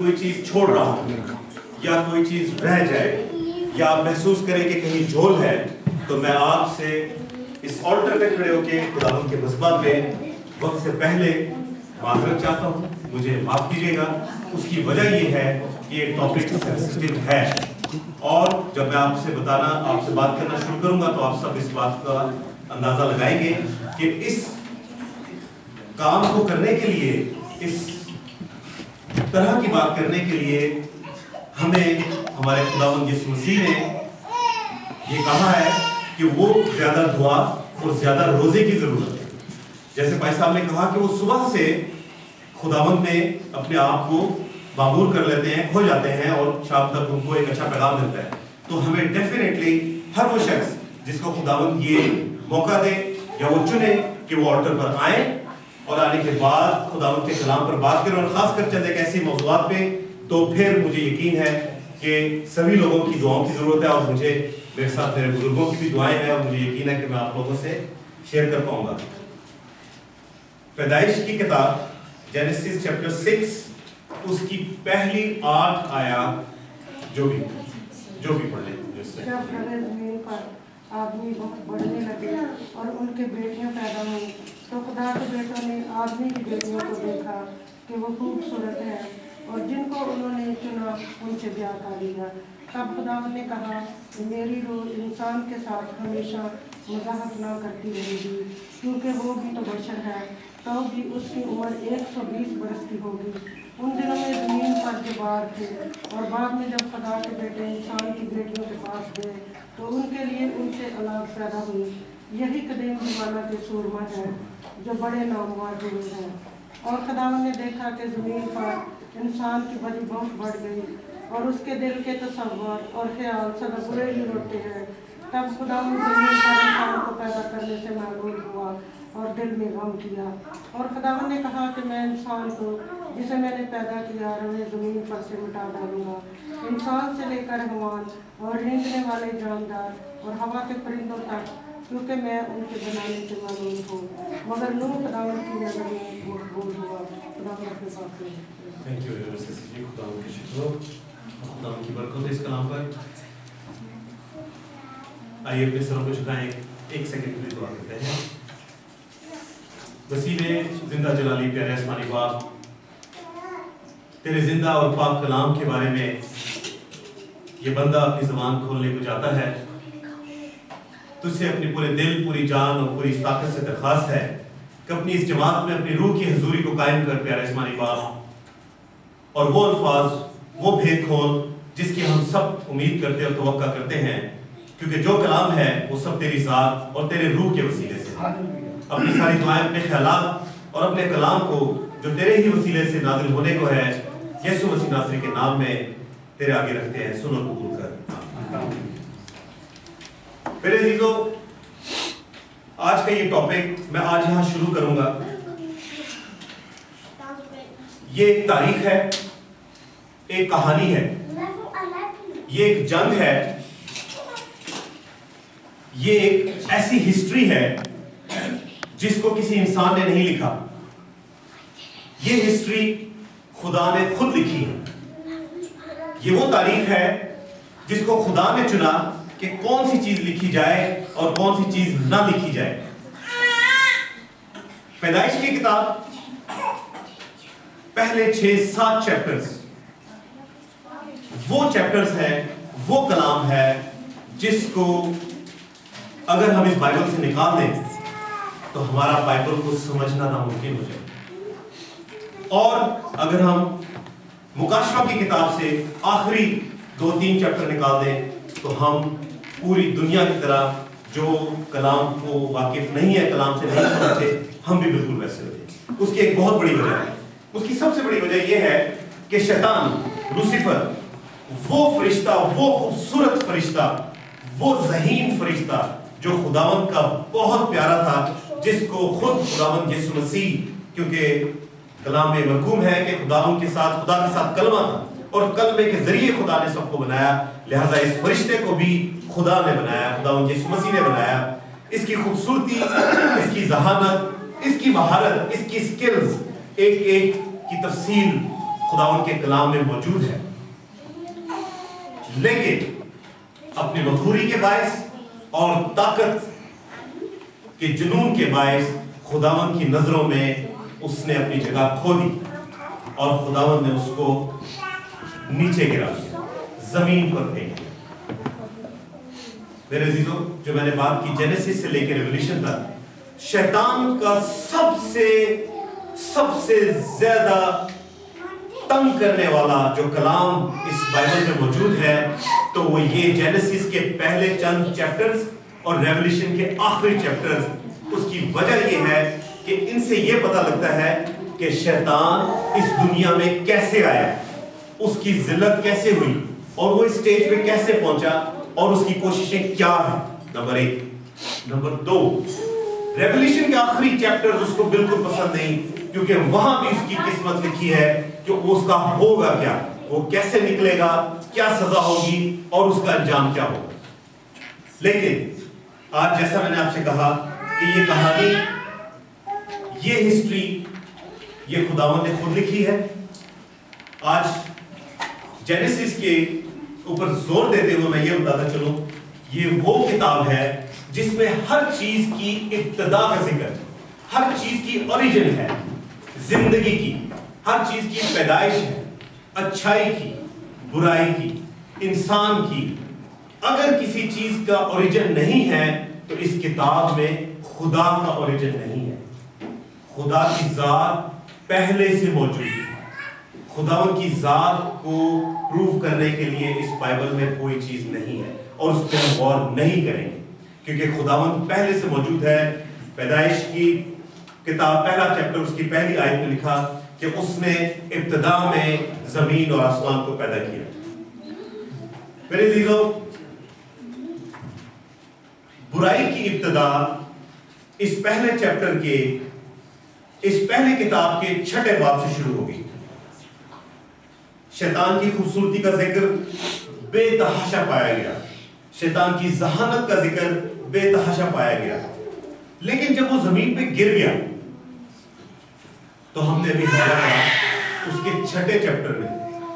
کوئی چیز چھوڑ رہا ہوں یا کوئی چیز رہ جائے یا محسوس کرے کہ کہیں جھول ہے تو میں آپ سے اس آلٹر پہ کھڑے ہو کے خداوند کے مذبح پہ وقت سے پہلے معذرت چاہتا ہوں، مجھے معاف کیجیے گا۔ اس کی وجہ یہ ہے کہ یہ ٹاپک سینسٹیو ہے اور جب میں آپ سے بات کرنا شروع کروں گا تو آپ سب اس بات کا اندازہ لگائیں گے کہ اس کام کو کرنے کے لیے، اس طرح کی بات کرنے کے لیے ہمیں ہمارے خداوند یسوع مسیح نے یہ کہا ہے کہ وہ زیادہ دعا اور زیادہ روزے کی ضرورت ہے۔ جیسے بھائی صاحب نے کہا کہ وہ صبح سے خداوند میں اپنے آپ کو معمور کر لیتے ہیں، کھو جاتے ہیں اور شام تک ان کو ایک اچھا پیغام ملتا ہے۔ تو ہمیں ڈیفینیٹلی ہر وہ شخص جس کو خداوند یہ موقع دے یا وہ چنے کہ وہ آلٹر پر آئیں اور آنے کے بعد خداوند کے کلام پر بات کریں اور خاص کر چند ایک ایسی موضوعات پہ، تو پھر مجھے یقین ہے کہ سبھی لوگوں کی دعاؤں کی ضرورت ہے اور مجھے میرے ساتھ میرے بزرگوں کی بھی دعائیں ہیں اور مجھے یقین ہے کہ میں آپ لوگوں سے شیئر کر پاؤں گا۔ پیدائش کی کتاب جینیسس چیپٹر 6 اس کی پہلی 8 آیات جو بھی پڑھ لیں۔ جب زمین پر آدمی بہت بڑھنے لگے اور ان کے بیٹیاں پیدا ہوئیں تو خدا کے بیٹوں نے آدمی کی بیٹیوں کو دیکھا کہ وہ خوبصورت ہے اور جن کو انہوں نے چنا ان سے بیاہ کر لیا۔ تب خدا نے کہا کہ میری روح انسان کے ساتھ ہمیشہ مزاحمت نہ کرتی رہے گی، کیونکہ وہ بھی تو بشر ہے، تو بھی اس کی عمر 120 برس کی ہوگی۔ ان دنوں میں زمین پر جبار تھے اور بعد میں جب خدا کے بیٹے انسان کی بیٹیوں کے پاس گئے تو ان کے لیے ان سے اولاد پیدا ہوئی۔ یہی قدیم زمانہ کے سورما ہے جو بڑے نامور ہوئے ہیں۔ اور خداوند نے دیکھا کہ زمین پر انسان کی بڑی بہت بڑھ گئی اور اس کے دل کے تصور اور خیال سدا برے ہی ہوتے ہیں۔ تب خداوند زمین پر انسان کو پیدا کرنے سے معلوم ہوا اور دل میں غم کیا۔ اور خداوند نے کہا کہ میں انسان کو جسے میں نے پیدا کیا روئے زمین پر سے مٹا ڈالوں گا، انسان سے لے کر حیوان اور رینگنے والے جاندار اور ہوا کے پرندوں تک، کیونکہ میں ان کے بنانے سے معلوم ہوں۔ مگر نوح خداوند کی نظر میں مقبول ہوا۔ خداوند اپنے پاک میں۔ تھینک یو جی، خداوند کی شکر ہو، خداوند کی برکت ہو اس کلام پر۔ آئیے اپنے سروں کو جھکائیں، ایک سیکنڈ کے لیے دعا کرتے ہیں۔ وسیع زندہ جلالی پیارے آسمانی باپ، تیرے زندہ اور پاک کلام کے بارے میں یہ بندہ اپنی زبان کھولنے کو چاہتا ہے۔ تجھ سے اپنی پورے دل، پوری جان اور پوری طاقت سے درخواست ہے کہ اپنی اس جماعت میں اپنی روح کی حضوری کو قائم کر پیارے آسمانی باپ، اور وہ الفاظ، وہ بھید کھول جس کی ہم سب امید کرتے اور توقع کرتے ہیں، کیونکہ جو کلام ہے وہ سب تیری ذات اور تیرے روح کے وسیلے سے۔ اپنی ساری دعائیں، اپنے خیالات اور اپنے کلام کو جو تیرے ہی وسیلے سے نازل ہونے کو ہے، یسوع مسیح ناصری کے نام میں تیرے آگے رکھتے ہیں، سن اور قبول کر۔ میرے عزیزو، آج کا یہ ٹاپک میں آج یہاں شروع کروں گا۔ یہ ایک تاریخ ہے، ایک کہانی ہے، یہ ایک جنگ ہے، یہ ایک ایسی ہسٹری ہے جس کو کسی انسان نے نہیں لکھا۔ یہ ہسٹری خدا نے خود لکھی ہے۔ یہ وہ تاریخ ہے جس کو خدا نے چنا کہ کون سی چیز لکھی جائے اور کون سی چیز نہ لکھی جائے۔ پیدائش کی کتاب پہلے 6-7 چیپٹرز وہ چیپٹرز ہیں، وہ کلام ہے جس کو اگر ہم اس بائبل سے نکال دیں تو ہمارا بائبل کو سمجھنا ناممکن ہو جائے۔ اور اگر ہم مکاشفہ کی کتاب سے آخری 2-3 چیپٹر نکال دیں تو ہم پوری دنیا کی طرح جو کلام کو واقف نہیں ہے، کلام سے نہیں سمجھتے، ہم بھی بالکل ویسے ہوتے ہیں۔ اس کی ایک بہت بڑی وجہ ہے، اس کی سب سے بڑی وجہ یہ ہے کہ شیطان لوسیفر، وہ فرشتہ، وہ خوبصورت فرشتہ، وہ ذہین فرشتہ جو خداوند کا بہت پیارا تھا، جس کو خود خداوند یسوع مسیح، کیونکہ کلام میں مرقوم ہے کہ خداوند کے ساتھ، خدا کے ساتھ کلمہ تھا اور کلمے کے ذریعے خدا نے سب کو بنایا، لہذا اس فرشتے کو بھی خدا نے بنایا، خداوند یسوع مسیح نے بنایا۔ اس کی خوبصورتی، اس کی ذہانت، اس کی مہارت، اس کی سکلز، ایک ایک کی تفصیل खुदावंद के कलाम में मौजूद है, लेकिन अपनी मखूरी के बायस और ताकत के जुनून के बायस खुदावंद की नजरों में उसने अपनी जगह खो दी और खुदावंद ने उसको नीचे गिरा दिया, जमीन पर फेंक दिया। मेरे अजीजों, जो मैंने बात की जेनेसिस से लेकर रेवोल्यूशन तक, शैतान का सबसे ज्यादा तंग करने वाला जो कलाम इस बाइबल में मौजूद है, तो वो ये जेनेसिस के पहले चंद चैप्टर्स और रेवोल्यूशन के आखिरी चैप्टर्स। उसकी वजह ये है कि इनसे ये पता लगता है कि शैतान इस दुनिया में कैसे आया, उसकी जिल्लत कैसे हुई और वो इस स्टेज पे कैसे पहुंचा और उसकी कोशिशें क्या है, नंबर 1। नंबर 2, रेवोल्यूशन के आखिरी चैप्टर्स उसको बिल्कुल पसंद नहीं, क्योंकि वहां भी उसकी किस्मत लिखी है कि उसका होगा क्या, वो कैसे निकलेगा, क्या सजा होगी और उसका अंजाम क्या होगा। लेकिन आज जैसा मैंने आपसे कहा कि ये कहानी, ये हिस्ट्री, ये खुदावंद ने खुद लिखी है। आज जेनेसिस के ऊपर जोर देते हुए मैं ये बताता चलूं, ये वो किताब है जिसमें हर चीज की इब्तिदा का जिक्र, हर चीज की ओरिजिन है, जिंदगी की हर चीज की पैदाइश है, अच्छाई की, बुराई की, इंसान की। अगर किसी चीज का ओरिजिन नहीं है तो इस किताब में खुदा का ओरिजिन नहीं है। खुदा की जात पहले से मौजूद है। खुदावंद की जात को प्रूव करने के लिए इस बाइबल में कोई चीज नहीं है और उस पर गौर नहीं करेंगे, क्योंकि खुदावंद पहले से मौजूद है। पैदाइश की किताब पहला चैप्टर उसकी पहली आयत में लिखा कि उसने इब्तिदा में जमीन और आसमान को पैदा किया। मेरे अजीजों, बुराई की इब्तिदा इस पहले चैप्टर के, इस पहले किताब के 6ठे बाब से शुरू होगी। शैतान की खूबसूरती का जिक्र बेतहाशा पाया गया, शैतान की जहानत का जिक्र बेतहाशा पाया गया। लेकिन जब वो जमीन पे गिर गया तो हमने भी पढ़ा उसके 6ठे चैप्टर में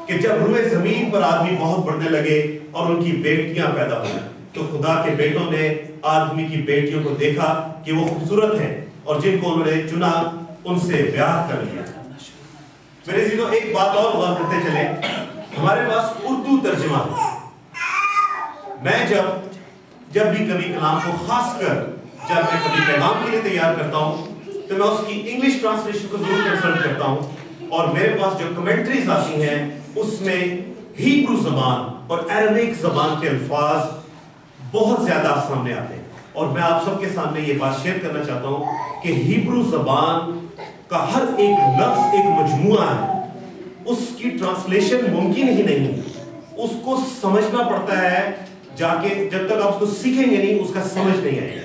कि जब रुए जमीन पर आदमी बहुत बढ़ने लगे और उनकी बेटियां पैदा हुई, तो खुदा के बेटों ने आदमी की बेटियों को देखा कि वो खूबसूरत हैं और जिनको उन्होंने चुना उनसे ब्याह कर लिया। मेरे जीजों, एक बात और गौर करते चले, हमारे पास उर्दू तर्जुमा है। मैं जब भी कभी कलाम को, खासकर जब मैं कभी पैगाम के लिए तैयार करता हूं, तो मैं उसकी इंग्लिश ट्रांसलेशन को जरूर कंसल्ट करता हूं और मेरे पास जो कमेंट्रीज आती हैं उसमें हिब्रू ज़बान और अरबिक ज़बान के अल्फाज बहुत ज्यादा सामने आते हैं। और मैं आप सबके सामने ये बात शेयर करना चाहता हूं कि हिब्रू ज़बान का हर एक लफ्ज एक मजमुआ है, उसकी ट्रांसलेशन मुमकिन ही नहीं है, उसको समझना पड़ता है जाके, जब तक आप उसको सीखेंगे नहीं उसका समझ नहीं आएगा।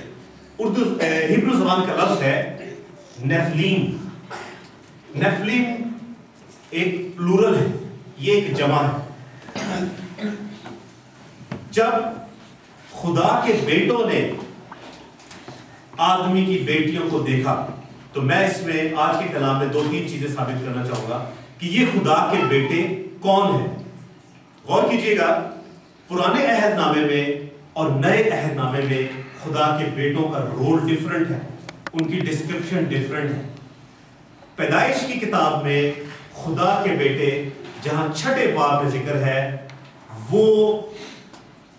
हिब्रू ज़बान का लफ्ज है नेफलीम। नेफलीम एक प्लूरल है, ये एक जमा है। जब खुदा के बेटों ने आदमी की बेटियों को देखा, तो मैं इसमें आज के कलाम में 2-3 चीजें साबित करना चाहूंगा कि ये खुदा के बेटे कौन हैं। गौर कीजिएगा, पुराने अहदनामे में और नए अहदनामे में खुदा के बेटों का रोल डिफरेंट है, उनकी डिस्क्रिप्शन डिफरेंट है। पैदाइश की किताब में खुदा के बेटे जहां 6ठे बाब में जिक्र है, वो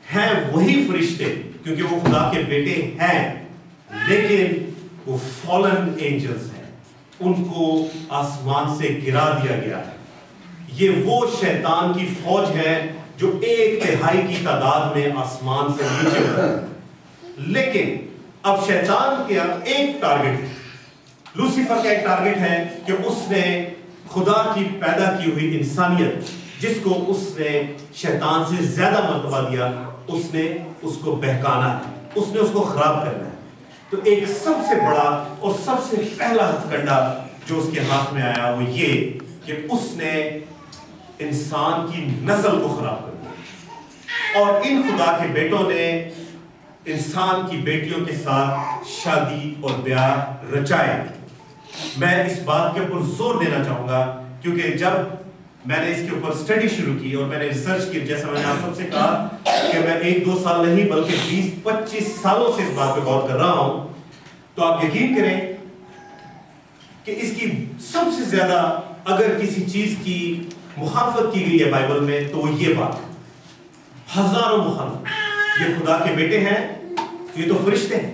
हैं वही फरिश्ते, क्योंकि वो खुदा के बेटे हैं, लेकिन वो फॉलन एंजल्स हैं, उनको आसमान से गिरा दिया गया है। ये वो शैतान की फौज है जो 1/3 की तादाद में आसमान से नीचे उतरी। लेकिन अब शैतान का एक टारगेट है, लूसीफर का एक टारगेट है कि उसने खुदा की पैदा की हुई इंसानियत, जिसको उसने शैतान से ज्यादा मर्तबा दिया, उसने उसको बहकाना है, उसने उसको खराब करना है। तो एक सबसे बड़ा और सबसे पहला हथकंडा जो उसके हाथ में आया वो ये कि उसने इंसान की नस्ल को खराब कर दिया और इन खुदा के बेटों ने इंसान की बेटियों के साथ शादी और ब्याह रचाए। मैं इस बात के ऊपर जोर देना चाहूंगा क्योंकि जब میں نے اس کے اوپر اسٹڈی شروع کی اور میں نے ریسرچ کی. جیسا میں نے آپ سب سے کہا کہ میں 1-2 سال نہیں بلکہ 20-25 سالوں سے اس بات پہ غور کر رہا ہوں. تو آپ یقین کریں کہ اس کی سب سے زیادہ اگر کسی چیز کی مخالفت کی گئی ہے بائبل میں تو وہ یہ بات ہے. ہزاروں مخالفت. یہ خدا کے بیٹے ہیں, یہ تو فرشتے ہیں,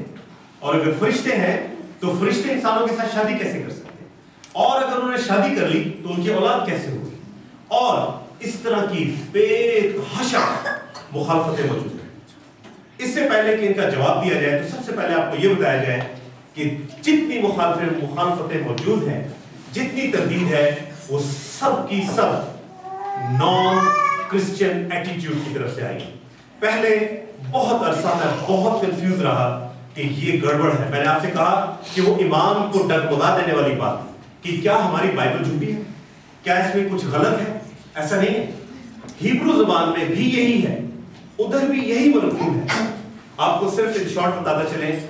اور اگر فرشتے ہیں تو فرشتے انسانوں کے ساتھ شادی کیسے کر سکتے ہیں, اور اگر انہوں نے شادی کر لی تو ان کی اولاد کیسے ہوگی, اور اس طرح کی بے تحاشا مخالفتیں موجود ہیں. اس سے پہلے کہ ان کا جواب دیا جائے تو سب سے پہلے آپ کو یہ بتایا جائے کہ جتنی مخالفتیں موجود ہیں, جتنی تردید ہے, وہ سب کی سب نان کرسچن ایٹیٹیوڈ کی طرف سے آئی. پہلے بہت عرصہ میں بہت کنفیوز رہا کہ یہ گڑبڑ ہے. میں نے آپ سے کہا کہ وہ ایمان کو ڈگمگا دینے والی بات کہ کیا ہماری بائبل جھوٹی ہے, کیا اس میں کچھ غلط ہے. ایسا نہیں ہے. ہیبرو زبان میں بھی یہی ہے, ادھر بھی یہی منقول ہے. آپ کو صرف ایک شارٹ بتاتا چلیں,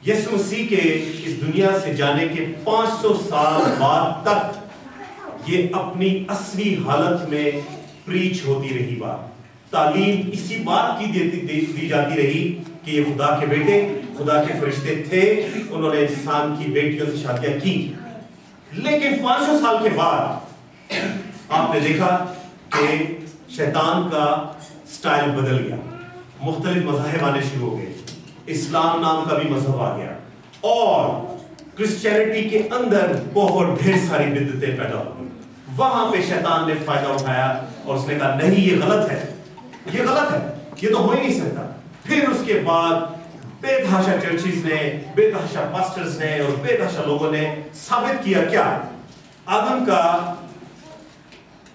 یسوع مسیح کے اس دنیا سے جانے کے 500 سال بعد تک یہ اپنی اصلی حالت میں پریچ ہوتی رہی بات. تعلیم اسی بات کی دی جاتی رہی کہ یہ خدا کے بیٹے, خدا کے فرشتے تھے, انہوں نے انسان کی بیٹیوں سے شادیاں کی. لیکن 500 سال کے بعد آپ نے دیکھا کہ شیطان کا سٹائل بدل گیا, مختلف مذاہب آنے شروع ہو گئے, اسلام نام کا بھی مذہب آ گیا, اور کرسچینٹی کے اندر بہت ڈھیر ساری بدعتیں پیدا ہو گئی. وہاں پہ شیطان نے فائدہ اٹھایا اور اس نے کہا نہیں یہ غلط ہے, یہ غلط ہے, یہ تو ہو ہی نہیں سکتا. پھر اس کے بعد بے تحاشا چرچز نے, بے تحاشا پاسٹرز نے اور بے تحاشا لوگوں نے ثابت کیا کیا, آدم کا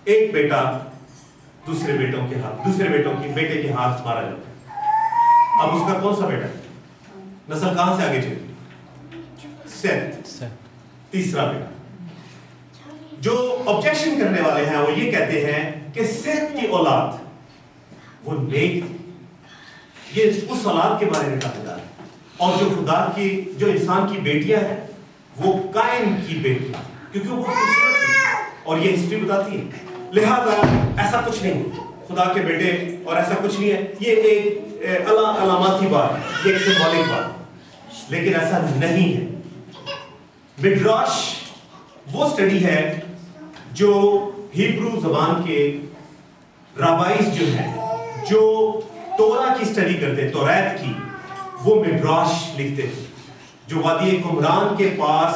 ایک بیٹا دوسرے بیٹوں کے بیٹے کے ہاتھ مارا جاتا ہے. اب اس کا کون سا بیٹا, نسل کہاں سے آگے چلی؟ سیت, تیسرا بیٹا. جو آبجیکشن کرنے والے ہیں وہ یہ کہتے ہیں کہ سیت کی اولاد وہ نیک تھی. یہ اس اولاد کے بارے میں کہا جا رہا ہے, اور جو خدا کی, جو انسان کی بیٹیاں ہیں وہ قائم کی بیٹیاں, کیونکہ وہ بہت خوبصورت تھی, اور یہ ہسٹری بتاتی ہے. لہذا ایسا کچھ نہیں خدا کے بیٹے اور ایسا کچھ نہیں ہے, یہ ایک علاماتی بات ہے, یہ ایک سمبولک بات, لیکن ایسا نہیں ہے. مڈراش وہ سٹڈی ہے جو ہیبرو زبان کے رابائز جو ہیں, جو تورا کی سٹڈی کرتے, توریت کی, وہ مڈراش لکھتے تھے. جو وادی قمران کے پاس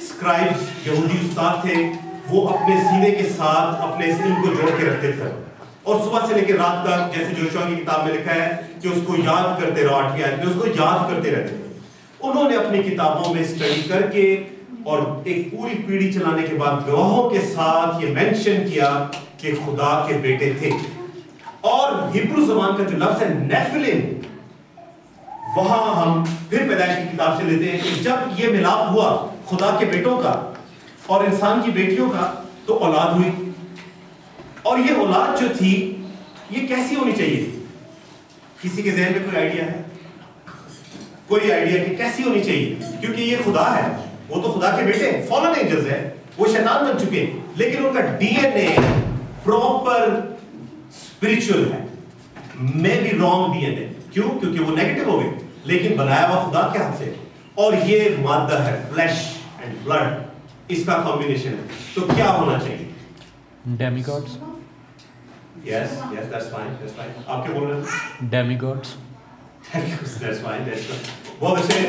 سکرائبز یہودی استاد تھے, وہ اپنے سینے کے ساتھ اپنے علم کو جوڑ کے رکھتے تھے, اور صبح سے لے کے رات تک, جیسے جوشوا کی کتاب میں لکھا ہے کہ اس کو یاد کرتے رہو, 8ویں آیت میں اس کو یاد کرتے رہتے تھے. انہوں نے اپنی کتابوں میں سٹڈی کر کے اور ایک پوری پیڑھی چلانے کے بعد گواہوں کے ساتھ یہ مینشن کیا کہ خدا کے بیٹے تھے. اور ہیبرو زبان کا جو لفظ ہے نیفلم, وہاں ہم پھر پیدائش کی کتاب سے لیتے ہیں کہ جب یہ ملاپ ہوا خدا کے بیٹوں کا اور انسان کی بیٹیوں کا تو اولاد ہوئی. اور یہ اولاد جو تھی یہ کیسی ہونی چاہیے؟ کسی کے ذہن میں کوئی آئیڈیا ہے؟ کوئی آئیڈیا کہ کیسی ہونی چاہیے؟ کیونکہ یہ خدا ہے, وہ تو خدا کے بیٹے ہیں, فالن اینجلز ہیں, وہ شیطان بن چکے ہیں, لیکن ان کا D N A proper spiritual ہے. میں بھی رانگ ڈی این اے, کیوں؟ کیونکہ وہ نیگیٹو ہو گئے, لیکن بنایا ہوا خدا کے ہاتھ سے, اور یہ مادہ ہے فلیش اینڈ بلڈ, اس کا کمبینیشن ہے. تو کیا ہونا چاہیے؟ Demi God's. Yes, that's fine. آپ کیا بول رہے ہیں؟ Demi God's. That's fine. بہت اچھے.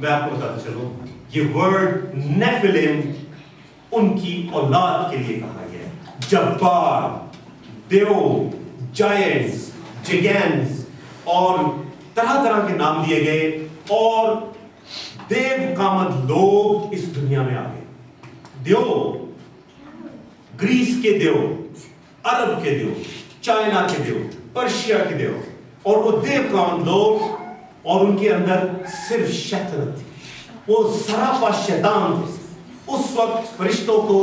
میں آپ کو بتاتا چلوں, یہ ورڈ نیفلم ان کی اولاد کے لیے کہا گیا ہے. جبار, دیو, جائنٹس, جیگنٹس اور طرح طرح کے نام دیے گئے, اور دیو قامت لوگ اس دنیا میں آ گئے. دیو, گریس کے دیو, عرب کے دیو, چائنا کے دیو, پرشیا کے دیو, اور وہ دیو قامت لوگ, اور ان کے اندر صرف شیطنت تھی, وہ سراپا شیطان تھے. اس وقت فرشتوں کو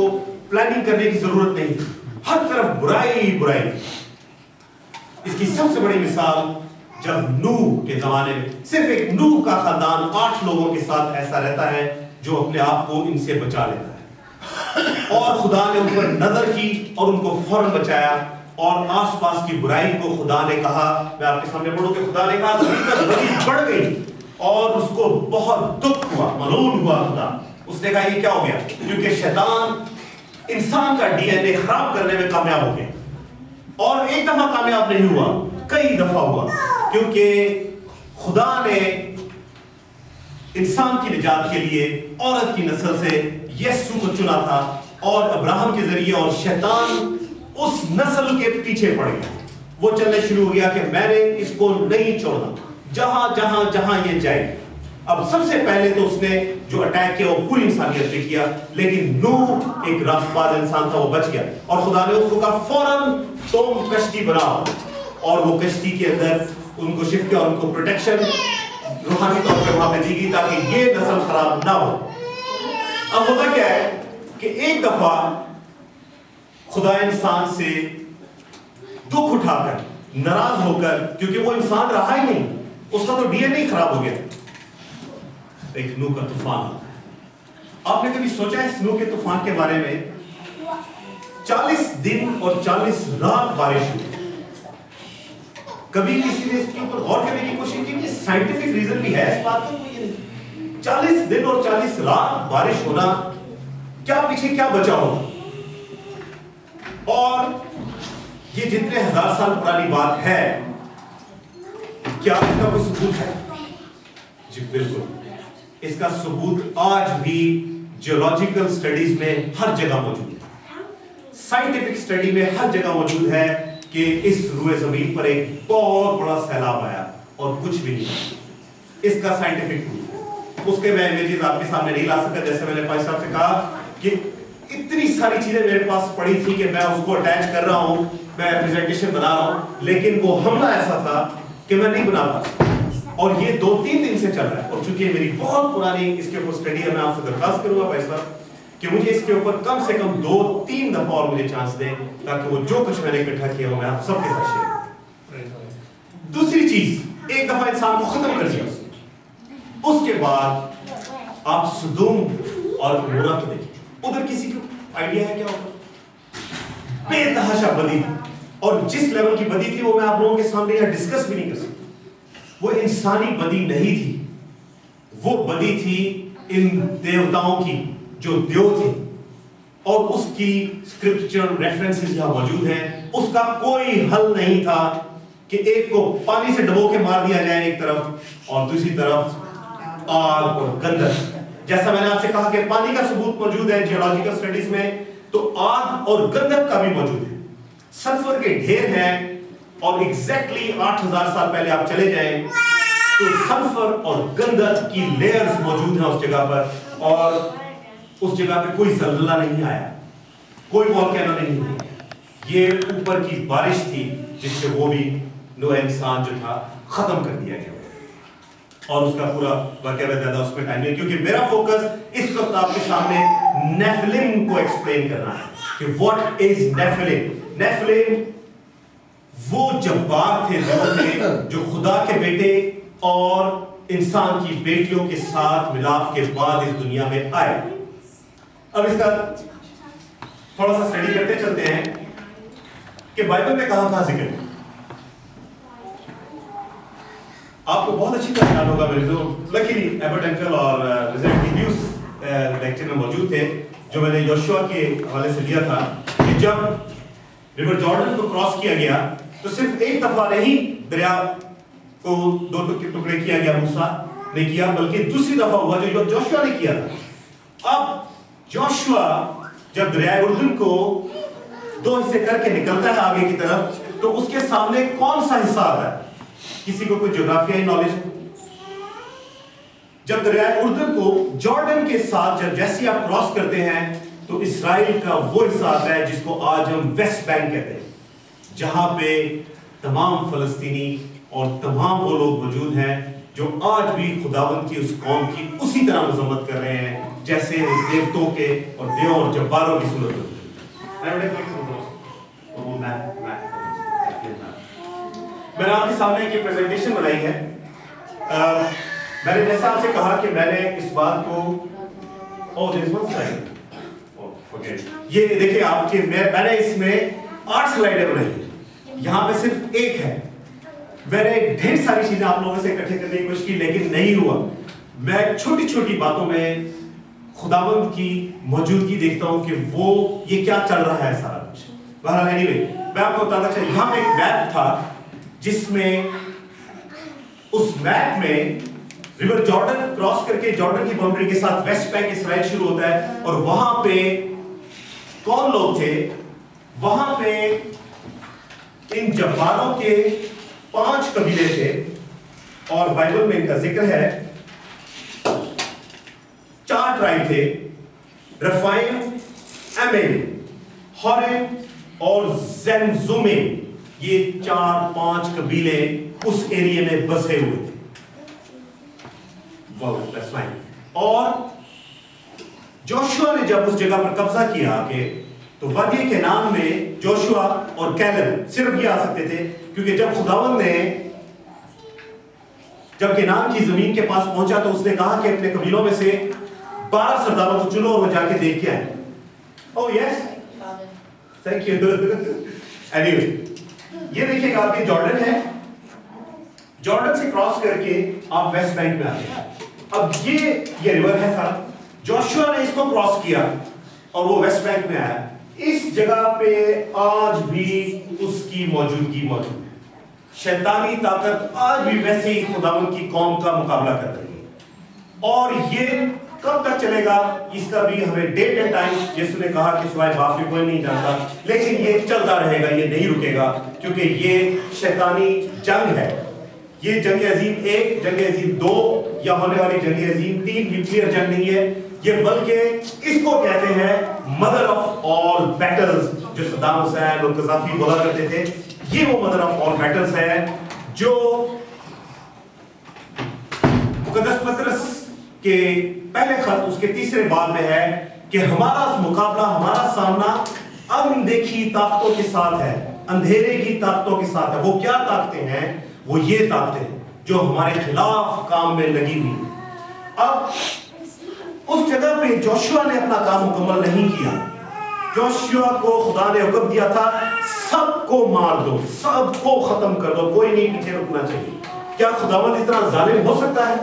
پلاننگ کرنے کی ضرورت نہیں تھی, ہر طرف برائی برائی تھی. اس کی سب سے بڑی مثال جب نوح کے زمانے میں صرف ایک نوح کا خاندان 8 لوگوں کے ساتھ ایسا رہتا ہے جو اپنے آپ کو ان سے بچا لیتا ہے. اور خدا نے ان پر نظر کی اور ان کو فوراً بچایا، اور آس پاس کی برائی کو خدا نے کہا، میں آپ کے سامنے پڑھوں کہ خدا نے کہا زمین پر بدی بڑھ گئی اور اس کو بہت دکھ ہوا، ملول ہوا خدا۔ اس نے کہا یہ کیا ہو گیا؟ کیونکہ شیطان انسان کا ڈی این اے خراب کرنے میں کامیاب ہو گیا، اور ایک دفعہ کامیاب نہیں ہوا، کئی دفعہ ہوا، کیونکہ خدا نے انسان کی نجات کے لیے عورت کی نسل سے یسوع کو چنا تھا، اور ابراہم کے ذریعے، اور شیطان اس نسل کے پیچھے پڑ گیا۔ وہ چلنے شروع ہو گیا کہ میں نے اس کو نہیں چھوڑنا، جہاں جہاں جہاں یہ جائے۔ اب سب سے پہلے تو اس نے جو اٹیک کیا وہ پوری انسانیت پہ کیا، لیکن نوح ایک راست باز انسان تھا، وہ بچ گیا، اور خدا نے اس کو کہا فوراً تم کشتی بناؤ، اور وہ کشتی کے اندر ان کو شفٹ کیا اور ان کو پروٹیکشن روحانی طور پہ وہاں پہ دی گئی تاکہ یہ نسل خراب نہ ہو۔ اب ہوتا کیا ہے کہ ایک دفعہ خدا انسان سے دکھ اٹھا کر، ناراض ہو کر، کیونکہ وہ انسان رہا ہی نہیں، اس کا تو ڈی این اے خراب ہو گیا، ایک نوح کا طوفان ہوتا ہے۔ آپ نے کبھی سوچا ہے اس نوح کے طوفان کے بارے میں؟ 40 دن اور 40 رات بارش ہوئی۔ کبھی کسی نے اس کے اوپر غور کرنے کی کوشش کی کہ سائنٹیفک ریزن بھی ہے اس بات کا؟ کوئی نہیں۔ 40 دن اور 40 رات بارش ہونا، کیا پیچھے کیا بچا ہوگا؟ اور یہ جتنے ہزار سال پرانی بات ہے، کیا اس کا کوئی ثبوت ہے؟ جی بالکل، اس کا ثبوت آج بھی جیولوجیکل سٹڈیز میں ہر جگہ موجود ہے، سائنٹیفک سٹڈی میں ہر جگہ موجود ہے کہ اس روئے زمین پر ایک بہت بڑا سیلاب آیا اور کچھ بھی نہیں۔ اس کا سائنٹیفک پروف، اس کے میں امیجز آپ کے سامنے نہیں لا سکتا، جیسے میں نے پائی صاحب سے کہا کہ اتنی ساری چیزیں میرے پاس پڑی تھی کہ میں اس کو اٹیچ کر رہا ہوں، میں پریزنٹیشن بنا رہا ہوں، لیکن وہ حملہ ایسا تھا کہ میں نہیں بنا پا، اور یہ 2-3 دن سے چل رہا ہے۔ اور چونکہ میری بہت پرانی اس کے اوپر سٹڈی ہے، میں آپ سے درخواست کروں گا بھائی صاحب کہ مجھے اس کے اوپر کم سے کم 2-3 دفعہ اور مجھے چانس دیں، تاکہ وہ جو کچھ میں نے اکٹھا کیا ہو میں آپ سب کے ساتھ شیئر کروں۔ دوسری چیز، ایک دفعہ انسان کو ختم کر دیا اس کے بعد آپ سدوم اور گمورہ کو دیکھیں، ادھر کسی کو آئیڈیا ہے کیا ہوگا؟ بے تحاشا بدی تھی، اور جس لیول کی بدی تھی وہ میں آپ لوگوں کے سامنے یہاں ڈسکس بھی نہیں کر سکتا۔ وہ انسانی بدی نہیں تھی، وہ بدی تھی ان دیوتاؤں کی جو دیو تھے، اور اس کی اسکرپچرل ریفرنسز یہاں موجود ہیں۔ اس کا کوئی حل نہیں تھا کہ ایک کو پانی سے ڈبو کے مار دیا جائے ایک طرف، اور دوسری طرف آگ اور گندھک۔ جیسا میں نے آپ سے کہا کہ پانی کا ثبوت موجود ہے جیولوجیکل سٹڈیز میں، تو آگ اور گندھک کا بھی موجود ہے، سلفر کے ڈھیر ہیں، اور ایگزیکٹلی 8000 سال پہلے آپ چلے جائیں تو سلفر اور گندھک کی لیئرز موجود ہیں اس جگہ پر، اور اس جگہ پہ کوئی زلزلہ نہیں آیا، کوئی والکینو نہیں ہوا۔ یہ اوپر کی بارش تھی جس سے وہ بھی نوح انسان جو تھا ختم کر دیا گیا، اور اس کا پورا واقعہ میں زیادہ اس میں ٹائم نہیں، کیونکہ میرا فوکس اس وقت آپ کے سامنے نیفلم کو ایکسپلین کرنا ہے کہ واٹ از نیفلم۔ نیفلم وہ جبار تھے دور میں جو خدا کے بیٹے اور انسان کی بیٹیوں کے ساتھ ملاپ کے بعد اس دنیا میں آئے۔ اب اس کا تھوڑا سا اسٹڈی کرتے چلتے ہیں کہ بائبل میں کہاں ذکر ہے۔ آپ کو بہت اچھی طرح یاد ہوگا، میرے جو لکیلی ایبرٹ انکل اور ریزلٹ لیکچر میں موجود تھے، جو میں نے یوشوا کے حوالے سے لیا تھا کہ جب ریور جارڈن کو کراس کیا گیا تو صرف ایک دفعہ نہیں دریا کو 2 ٹکڑے کیا گیا، موسیٰ نے کیا، بلکہ دوسری دفعہ ہوا جو جوشوا نے کیا تھا۔ اب جوشوا جب دریائے اردن کو 2 حصے کر کے نکلتا ہے آگے کی طرف، تو اس کے سامنے کون سا حصہ آتا ہے؟ کسی کو کوئی جغرافیائی نالج ہے؟ جب دریائے اردن کو جارڈن کے ساتھ جب جیسے آپ کراس کرتے ہیں تو اسرائیل کا وہ حصہ آتا ہے جس کو آج ہم ویسٹ بینک کہتے ہیں، جہاں پہ تمام فلسطینی اور تمام وہ لوگ موجود ہیں جو آج بھی خداوند کی اس قوم کی اسی طرح مذمت کر رہے ہیں جیسے دیوتوں کے اور دیو اور جباروں کی صورت ہوتی میں نے آپ کے سامنے ایک پریزنٹیشن بنائی ہے۔ میں نے جیسا آپ سے کہا کہ میں نے اس بات کو ओके, ये देखिए आपके मैंने इसमें 8 स्लाइडें बनाई है, यहाँ पे सिर्फ एक है। मैंने ढेर सारी चीजें आप लोगों से इकट्ठे करने की कोशिश की लेकिन नहीं हुआ। मैं छोटी छोटी बातों में खुदावंद की मौजूदगी देखता हूं कि वो ये क्या चल रहा है सारा कुछ। बहरहाल एनीवे, मैं आपको बताना चाहिए, यहाँ पे एक मैप था जिसमें उस मैप में रिवर जॉर्डन क्रॉस करके जॉर्डन की बाउंड्री के साथ वेस्ट बैंक इसराइल शुरू होता है और वहां पे कौन लोग थे? वहां पे इन जब्बारों के 5 कबीले थे और बाइबल में इनका जिक्र है। 4 ट्राइब थे, रफाइम, एमेन, होरेम और ज़ेमज़ुमिम। ये 4-5 कबीले उस एरिया में बसे हुए थे। और जोशुआ ने जब उस जगह पर कब्जा किया आके, तो वादी के नाम में जोशुआ और कैलेब सिर्फ ये आ सकते थे क्योंकि जब खुदावंद ने जब केनान की जमीन के पास पहुंचा तो उसने कहा कि अपने कबीलों में से 12 सरदारों को चुनो और वो जाके देख के आए। Oh yes, thank you. Anyway, ये देखिएगा आपके जॉर्डन है, जॉर्डन से क्रॉस करके आप वेस्ट बैंक में आते हैं। अब ये रिवर है सारा, जोशुआ ने इसको क्रॉस किया और वो वेस्ट बैंक में आया। इस जगह पे आज भी उसकी मौजूदगी मौजूद है। शैतानी ताकत आज भी वैसे ही खुदावंद की कौम का मुकाबला कर रही है और ये कब तक चलेगा इसका भी हमें डेट एंड टाइम यीशु ने कहा कि सिवाय बाप के कोई नहीं जानता, लेकिन ये चलता रहेगा, ये नहीं रुकेगा क्योंकि ये शैतानी जंग है। ये जंग अजीम 1, जंग अजीम 2 या होने वाली जंग अजीम 3 न्यूक्लियर जंग नहीं है ये, बल्कि इसको कहते हैं मदर ऑफ ऑल बैटल्स। जो सद्दाम हुसैन और कज़ाफी बोला करते थे, ये वो मदर ऑफ ऑल बैटल्स है जो मुकद्दस पतरस के पहले खत उसके 3रे बाब में है कि हमारा मुकाबला, हमारा सामना अनदेखी ताकतों के साथ है, अंधेरे की ताकतों के साथ है। वो क्या ताकतें हैं? वो ये ताकतें हैं जो हमारे खिलाफ काम में लगी हुई। अब उस जगह पे जोशुआ ने अपना काम मुकम्मल नहीं किया। जोशुआ को खुदा ने हुक्म दिया था सबको मार दो, सबको खत्म कर दो, कोई नहीं पीछे रुकना चाहिए। क्या खुदावंद इस तरह जालिम हो सकता है?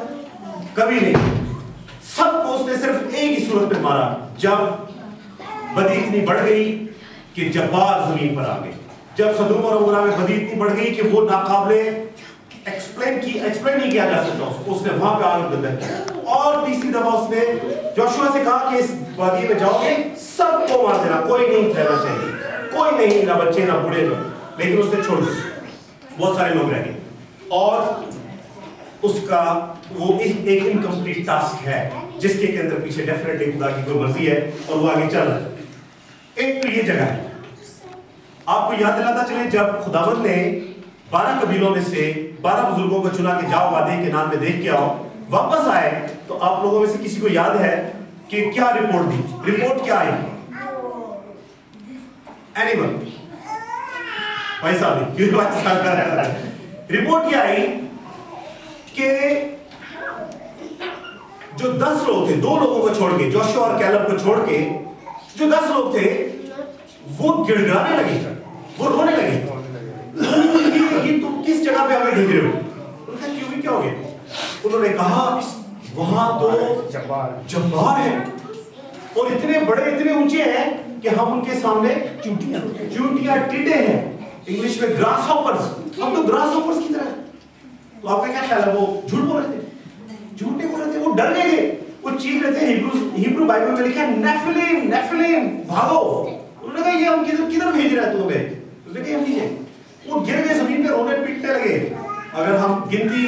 कभी नहीं। सबको उसने सिर्फ एक ही सूरत में मारा, जब बदी इतनी बढ़ गई कि जब्बार जमीन पर आ गए। जब सदूम और अमोरा में बदी इतनी बढ़ गई कि वो नाकाबिले एक्सप्लेन नहीं किया जा सकता, उसने वहां पे आग बंद किया। और तीसरी दफा उसने जोशुआ से कहा कि इस वादी में जाओगे सबको मार देना, कोई नहीं ठहरना चाहिए, कोई नहीं, ना बच्चे ना बूढ़े लोग। लेकिन उसने छोड़ दिया, बहुत सारे लोग रह गए और उसका वो एक इनकम्प्लीट टास्क है जिसके के अंदर पीछे डेफिनेटली खुदा की कोई मर्जी है और वो आगे चल रहा है। एक तो ये जगह है, आपको याद दिलाता चले जब खुदावंद ने 12 कबीलों में से 12 बुजुर्गों को चुना कि जाओ वादे के नाम में देख के आओ, वापस आए तो आप लोगों में से किसी को याद है कि क्या रिपोर्ट दी? रिपोर्ट क्या आई? एनीवन? भाई साहब क्यों बात कर रहा है? रिपोर्ट क्या आई कि जो 10 लोग थे, 2 लोगों को छोड़ के, जोशुआ और कैलेब को छोड़ के, जो 10 लोग थे वो गिड़गिड़ाने लगे, वो रोने लगे। ये तुम किस जगह पे हमें देख रहे हो? उन्होंने क्यों, क्या हो गया? उन्होंने कहा वहां तो जब्बार है और इतने बड़े, इतने ऊंचे हैं कि हम उनके सामने चूंटियां टीटे हैं, इंग्लिश में ग्रास हॉपर्स, हम तो ग्रास हॉपर्स की तरह। तो आपका क्या ख्याल है? वो झूठ बोल रहे थे, झूठ नहीं बोल रहे थे, वो डर गए थे, वो चीख रहे थे। हिब्रू बाइबल में लिखा है नेफिलिम, नेफिलिम, भागो। उन्होंने कहा ये हम किधर भेज रहे हैं तुम्हें? उसने कहा हम नीचे। वो गिर गए जमीन पे, रोने पीटने लगे। अगर हम गिनती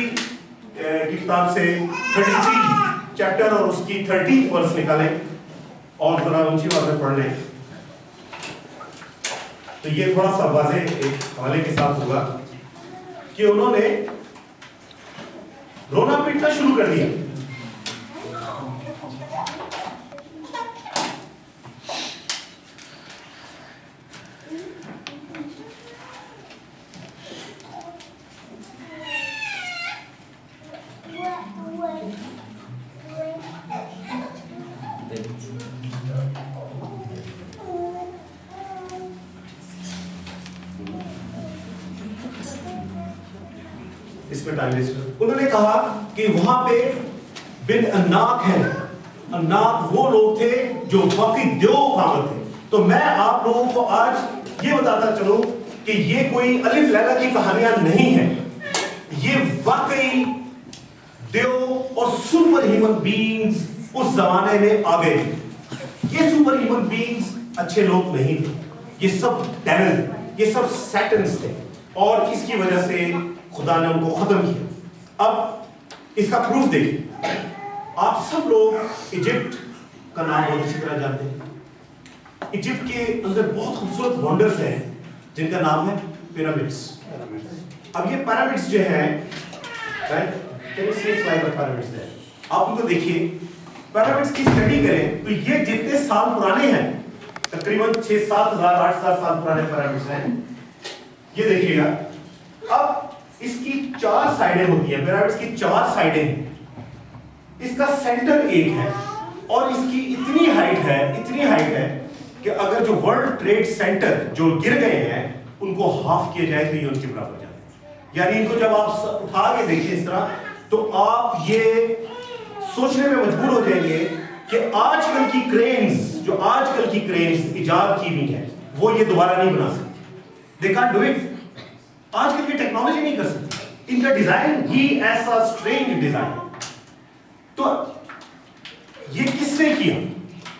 की किताब से 33 चैप्टर और उसकी 30 वर्स निकालें और थोड़ा ऊंची आवाज में पढ़ लें तो ये थोड़ा सा वाज़े एक हवाले के साथ होगा कि उन्होंने रोना पीटना शुरू कर दिया। اس میں ٹائم ویسٹ انہوں نے کہا کہ وہاں پہ بن اناک ہے. اناک وہ لوگ تھے جو واقعی دیو قامت تھے. تو میں آپ لوگوں کو آج یہ بتاتا چلوں کہ یہ کوئی الف لیلا کی کہانیاں نہیں ہیں, یہ واقعی دیو اور سپر ہیومن بینگز اس زمانے میں آ گئے تھے. یہ سپر ہیومن بینگز اچھے لوگ نہیں تھے, یہ سب ڈیول تھے, یہ سب سیٹنز تھے, اور اس کی وجہ سے خدا نے ان کو ختم کیا. اب اس کا پروف دیکھیں. آپ سب لوگ ایجپٹ کا نام بہت اچھی طرح جانتے ہیں. ایجپٹ کے اندر بہت خوبصورت ونڈرز ہیں جن کا نام ہے پیرامڈس. اب یہ پیرامڈس جو ہیں, آپ ان کو دیکھیے, پیرامڈس کی اسٹڈی کریں تو یہ جتنے سال پرانے ہیں, تقریباً 6-7 ہزار 8 ہزار سال پرانے پیرامڈس ہیں. یہ دیکھیے گا. اب اس کی 4 سائڈیں ہوتی ہیں, پیرامڈس کی 4 سائڈیں ہیں. اس کا سینٹر ایک ہے, اور اس کی اتنی ہائٹ ہے کہ اگر جو ورلڈ ٹریڈ سینٹر جو گر گئے ہیں ان کو ہاف کیا جائے تو یہ ان کے برابر جاتے ہیں. یعنی ان کو جب آپ اٹھا کے دیکھیں اس طرح تو آپ یہ سوچنے میں مجبور ہو جائیں گے کہ آج کل کی کرینز ایجاد کی ہوئی ہیں وہ یہ دوبارہ نہیں بنا سکتے. They can't do it. آج کل کی ٹیکنالوجی نہیں کر سکتی. ان کا ڈیزائن ہی ایسا اسٹرینج ڈیزائن. تو یہ کس نے کیا؟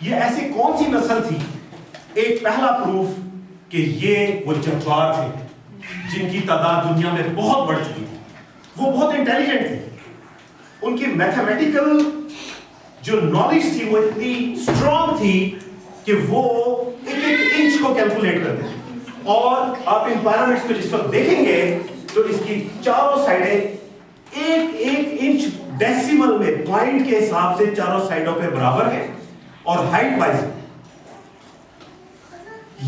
یہ ایسی کون سی نسل تھی؟ ایک پہلا پروف کہ یہ وہ جبار تھے جن کی تعداد دنیا میں بہت بڑھ چکی تھی. وہ بہت انٹیلیجنٹ تھے. ان کی میتھمیٹیکل جو نالج تھی وہ اتنی اسٹرانگ تھی کہ وہ ایک انچ کو کیلکولیٹ کرتے تھے. اور آپ ان پیرامڈس کو جس وقت دیکھیں گے تو اس کی چاروں سائڈیں ایک انچ ڈیسیمل میں پوائنٹ کے حساب سے چاروں سائڈوں پہ برابر ہے, اور ہائٹ وائز.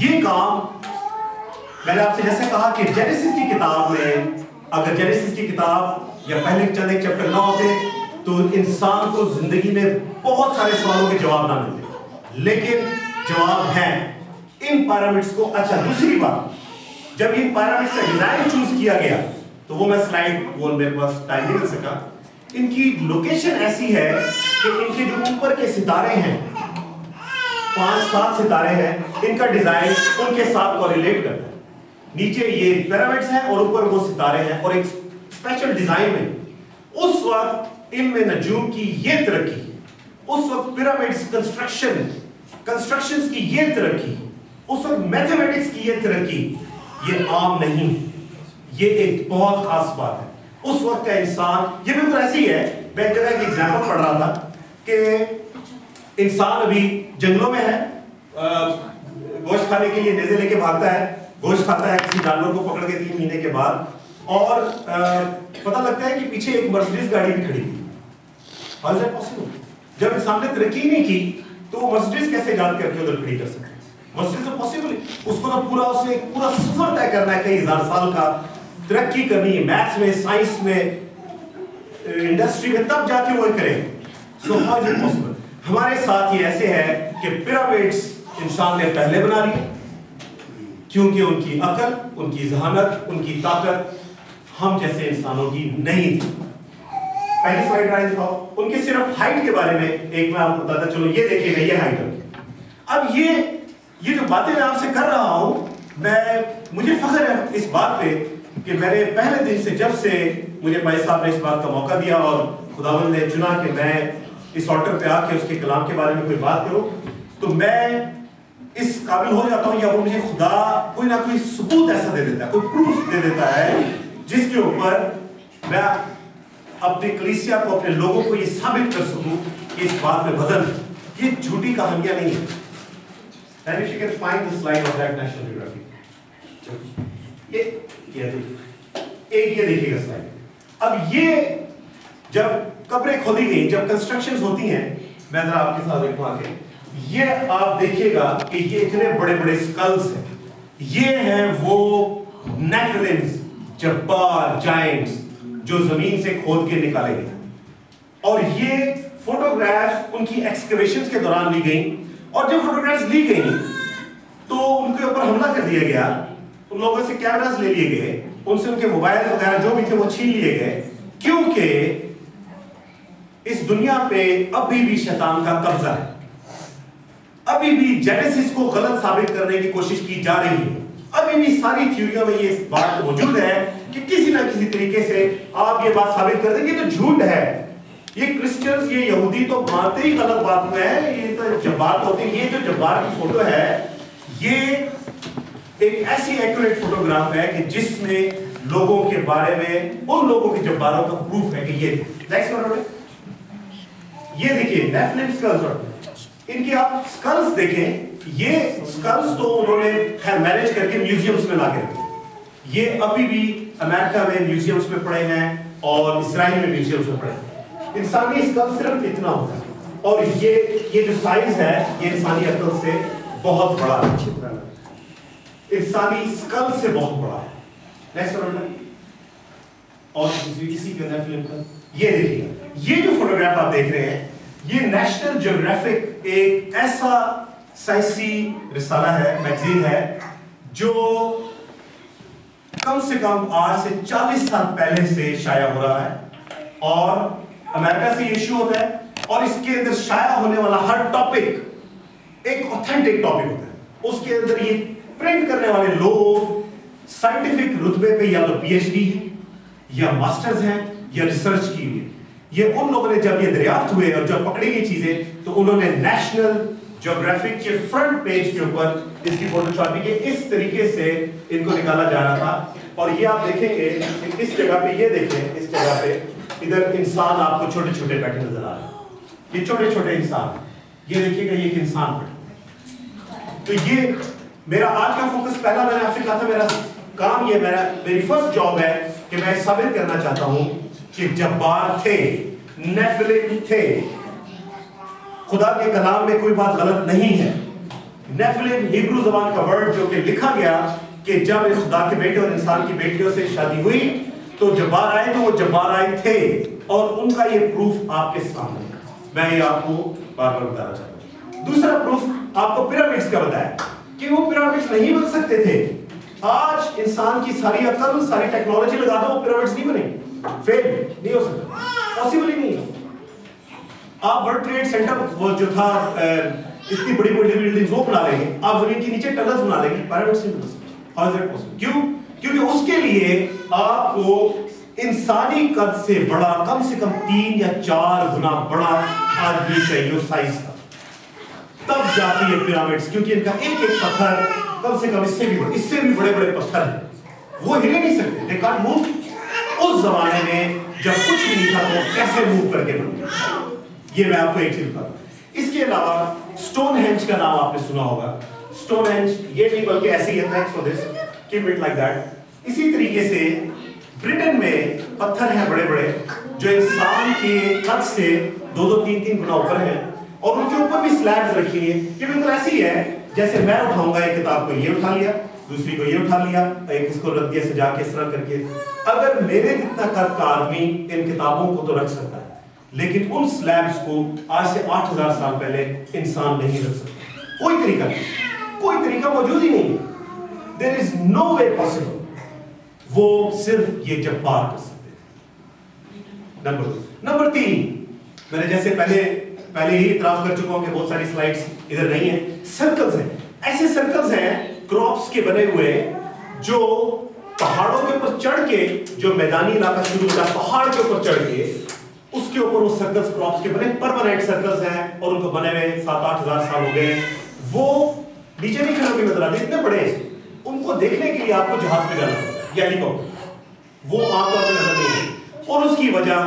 یہ کام میں نے آپ سے جیسے کہا کہ جینیسس کی کتاب میں, اگر جینیسس کی کتاب یا پہلے چند ایک چیپٹر نہ ہوتے تو انسان کو زندگی میں بہت سارے سوالوں کے جواب نہ ملتے, لیکن جواب ہیں ان پیرامڈس کو. اچھا, دوسری بات, جب ان پیرامڈس کا ڈیزائن چوز کیا گیا تو وہ میں سلائیڈ, وہ میرے پاس ٹائم نہیں مل سکا. ان کی لوکیشن ایسی ہے کہ ان کے جو اوپر کے ستارے ہیں 5-7 ستارے ہیں, ان کا ڈیزائن ان کے ساتھ کوریلیٹ کرتا ہے. نیچے یہ پیرامڈس ہیں اور اوپر وہ ستارے ہیں, اور ایک اسپیشل ڈیزائن میں اس وقت ان میں نجوم کی یہ ترقی, اس وقت پیرامڈس کنسٹرکشنز کی یہ ترقی, اس وقت میتھمیٹکس کی یہ ترقی, یہ عام نہیں, یہ ایک بہت خاص بات ہے. اس وقت کا انسان یہ بالکل ایسی ہے. میں ایک جگہ ایک ایگزامپل پڑھ رہا تھا کہ انسان ابھی جنگلوں میں ہے, گوشت کھانے کے لیے نیزے لے کے بھاگتا ہے, گوشت کھاتا ہے کسی جانور کو پکڑ کے 3 مہینے کے بعد, اور پتہ لگتا ہے کہ پیچھے ایک مرسیڈیز گاڑی بھی کھڑی تھی. How is that possible? جب انسان نے ترقی نہیں کی تو وہ مرسیڈیز کیسے ایجاد کر کے ادھر کھڑی کر سکتے؟ مرسیڈیز تو پاسبل ہے. اس کو تو اسے پورا سفر طے کرنا ہے, کئی ہزار سال کا ترقی کرنی ہے میتھس میں, سائنس میں, انڈسٹری میں, تب جا کے وہ کرے. So how is it possible? ہمارے ساتھ یہ ایسے ہے کہ پیرامڈس انسان نے پہلے بنا لی کیونکہ ان کی عقل, ان کی ذہانت, ان کی طاقت ہم جیسے انسانوں کی نہیں تھی. پہلی سلائیڈ رائز دکھاؤ. ان کی صرف ہائٹ کے بارے میں ایک میں آپ کو بتاتا چلو, یہ دیکھیں گے یہ ہائٹ ہے. اب یہ جو باتیں میں آپ سے کر رہا ہوں, مجھے فخر ہے اس بات پہ کہ میں نے پہلے دن سے, جب سے مجھے بھائی صاحب نے اس بات کا موقع دیا اور خداوند نے چنا کہ میں اس آلٹر پہ آ کے اس کے کلام کے بارے میں کوئی بات کروں, تو میں اس قابل ہو جاتا ہوں یا وہ مجھے خدا کوئی نہ کوئی ثبوت ایسا دے دیتا ہے, کوئی پروف دے دیتا ہے جس کے اوپر میں اپنی کلیسیا کو, اپنے لوگوں کو یہ ثابت کر سکوں کہ اس بات میں وزن, یہ جھوٹی کہانیاں نہیں ہیں. And if you can find the slide of that National Geographic. ایک یہ دیکھیے گا سلائیڈ. اب یہ جب قبریں کھودی گئی, جب کنسٹرکشنز ہوتی ہیں, میں ذرا آپ کے ساتھ دیکھوں آگے, یہ آپ دیکھیے گا کہ یہ اتنے بڑے بڑے سکلز ہیں. یہ ہیں وہ نیفلمز, جبار, جائنٹس جو زمین سے کھود کے نکالے گئے. اور یہ فوٹوگرافز ان کی ایکسکیویشنز کے دوران لی گئیں, اور جب فوٹوگرافز لی گئیں تو ان کے اوپر حملہ کر دیا گیا, उन लोगों से कैमरास ले लिए गए, उनसे उनके मोबाइल वगैरह जो भी थे वो छीन लिए गए, क्योंकि इस दुनिया पे अभी भी शैतान का कब्जा है। अभी भी जेनेसिस को गलत साबित करने की कोशिश की जा रही है। अभी भी सारी थ्योरियों में ये बात मौजूद है कि किसी ना किसी तरीके से आप ये बात साबित कर देंगे तो झूठ है। ये क्रिश्चियंस, ये यहूदी तो मानते ही गलत बात में है। ये तो जब्बार होते हैं। ये जो जब्बार की फोटो है, ये एक ऐसी एक्यूरेट फोटोग्राफ है कि जिसमें लोगों के बारे में, उन लोगों के जब्बारों का प्रूफ है कि ये नेक्स्ट फोटो, ये देखिए नेफिलिम स्कल्स, इनके आप स्कल्स देखें। ये स्कल्स तो उन्होंने खैर मैनेज करके म्यूजियम्स में लाके रखे। ये अभी भी अमेरिका में म्यूजियम्स में पड़े हैं और इसराइल में म्यूजियम्स में पड़े हैं। इंसानी स्कल सिर्फ इतना होता है और ये जो साइज है ये इंसानी अक्ल से बहुत बड़ा है। इंसानी स्कल से बहुत बड़ा है। नेक्स्ट और इसी के नेफिलिम का ये देखिए, ये जो फोटोग्राफ आप देख रहे हैं, ये नेशनल ज्योग्राफिक एक ऐसा साइंसी रिसाला है, मैगजीन है, जो कम से कम आज से 40 साल पहले से शाया हो रहा है और अमेरिका से इश्यू होता है और इसके अंदर शाया होने वाला हर टॉपिक एक ऑथेंटिक टॉपिक होता है। उसके अंदर ये प्रिंट करने वाले लोग साइंटिफिक रुतबे पे या तो पीएचडी है या मास्टर्स हैं या रिसर्च की हुई है। ये उन लोगों ने जब ये दरियाफ्त हुए और जब पकड़ी गई चीजें तो उन्होंने नेशनल ज्योग्राफिक के फ्रंट पेज के ऊपर इसकी फोटो छापी के इस तरीके से इनको निकाला जा रहा था। और ये आप देखेंगे इस जगह पे, ये देखें इस जगह पे इधर इंसान आपको छोटे छोटे बैठे नजर आ रहे हैं। ये छोटे छोटे इंसान, ये देखिएगा ये एक इंसान बैठा। तो ये मेरा आज का फोकस, पहला मैंने आपसे कहा था मेरा काम ये, मेरी फर्स्ट जॉब है कि मैं साबित करना चाहता हूं कि जब्बार थे, नेफिलिम थे। खुदा के कलाम में कोई बात गलत नहीं है। नेफिलिम हिब्रू ज़बान का वर्ड जो कि लिखा गया कि जब खुदा के बेटे और इंसान की बेटियों से शादी हुई तो जब्बार आए, तो वो जब्बार आए थे और उनका ये प्रूफ आपके सामने मैं ये आपको बार बार बताना चाहता हूं। दूसरा प्रूफ आपको पिरामिड्स का बताया कि वो पिरामिड्स नहीं बन सकते थे। आज इंसान की सारी अकल, सारी टेक्नोलॉजी लगा दो, वो पिरामिड्स नहीं बनेंगे, फेल नहीं हो सकता, पॉसिबल ही नहीं है। आप वर्ल्ड ट्रेड सेंटर वो जो था इतनी बड़ी बड़ी बिल्डिंग्स वो बना लेंगे, आप जमीन के नीचे टनल्स बना लेंगे, पिरामिड्स नहीं बन सकते। How is that possible? क्यों? क्योंकि उसके लिए आपको इंसानी कद से बड़ा, कम से कम 3 या 4 गुना बड़ा आदमी चाहिए साइज का, तब जाती है पिरामिड्स। क्योंकि इनका एक एक पत्थर कम से कम इससे भी बड़े बड़े पत्थर हैं, वो हिले नहीं सकते, दे कांट मूव। उस जमाने में जब कुछ भी नहीं था तो कैसे मूव करके बने, ये मैं आपको एक चीज बताऊं। इसके अलावा स्टोनहेंज का नाम आपने सुना होगा। स्टोनहेंज ये नहीं बल्कि ऐसे ही है, thanks for this, keep it like that. इसी तरीके से ब्रिटेन में पत्थर हैं बड़े बड़े जो इंसान के कद से 2-2, 3-3 गुना ऊपर हैं और उनके ऊपर भी स्लैब्स रखी है। ये बिल्कुल ऐसी है जैसे मैं उठाऊंगा एक किताब को, ये उठा लिया, दूसरी को ये उठा लिया, एक इसको रख दिया सजा के इस तरह करके। अगर मेरे जितना कद का आदमी इन किताबों को तो रख सकता है, लेकिन उन स्लैब्स को आज से 8000 साल पहले इंसान नहीं रख सकता। कोई तरीका नहीं, कोई तरीका मौजूद ही नहीं है। There is no way possible. वो सिर्फ ये जब्बार कर सकते थे। नंबर 3, मैंने जैसे पहले ही इतराफ कर चुका हूं कि बहुत सारी स्लाइड्स इधर नहीं है। सर्कल्स हैं, ऐसे सर्कल्स हैं क्रॉप्स के बने हुए जो पहाड़ों के ऊपर चढ़ के, जो मैदानी इलाका शुरू होता है पहाड़ के ऊपर चढ़ के, उसके ऊपर वो सर्कल्स क्रॉप्स के बने परमानेंट सर्कल्स हैं और उनको बने हुए 7-8 हजार साल हो गए। वो नीचे नहीं खड़े होकर नजर आते, इतने बड़े हैं। उनको देखने के लिए आपको जहाज पे जाना होता है या हेलीकॉप्टर, वो आमतौर पर नजर नहीं आते और उसकी वजह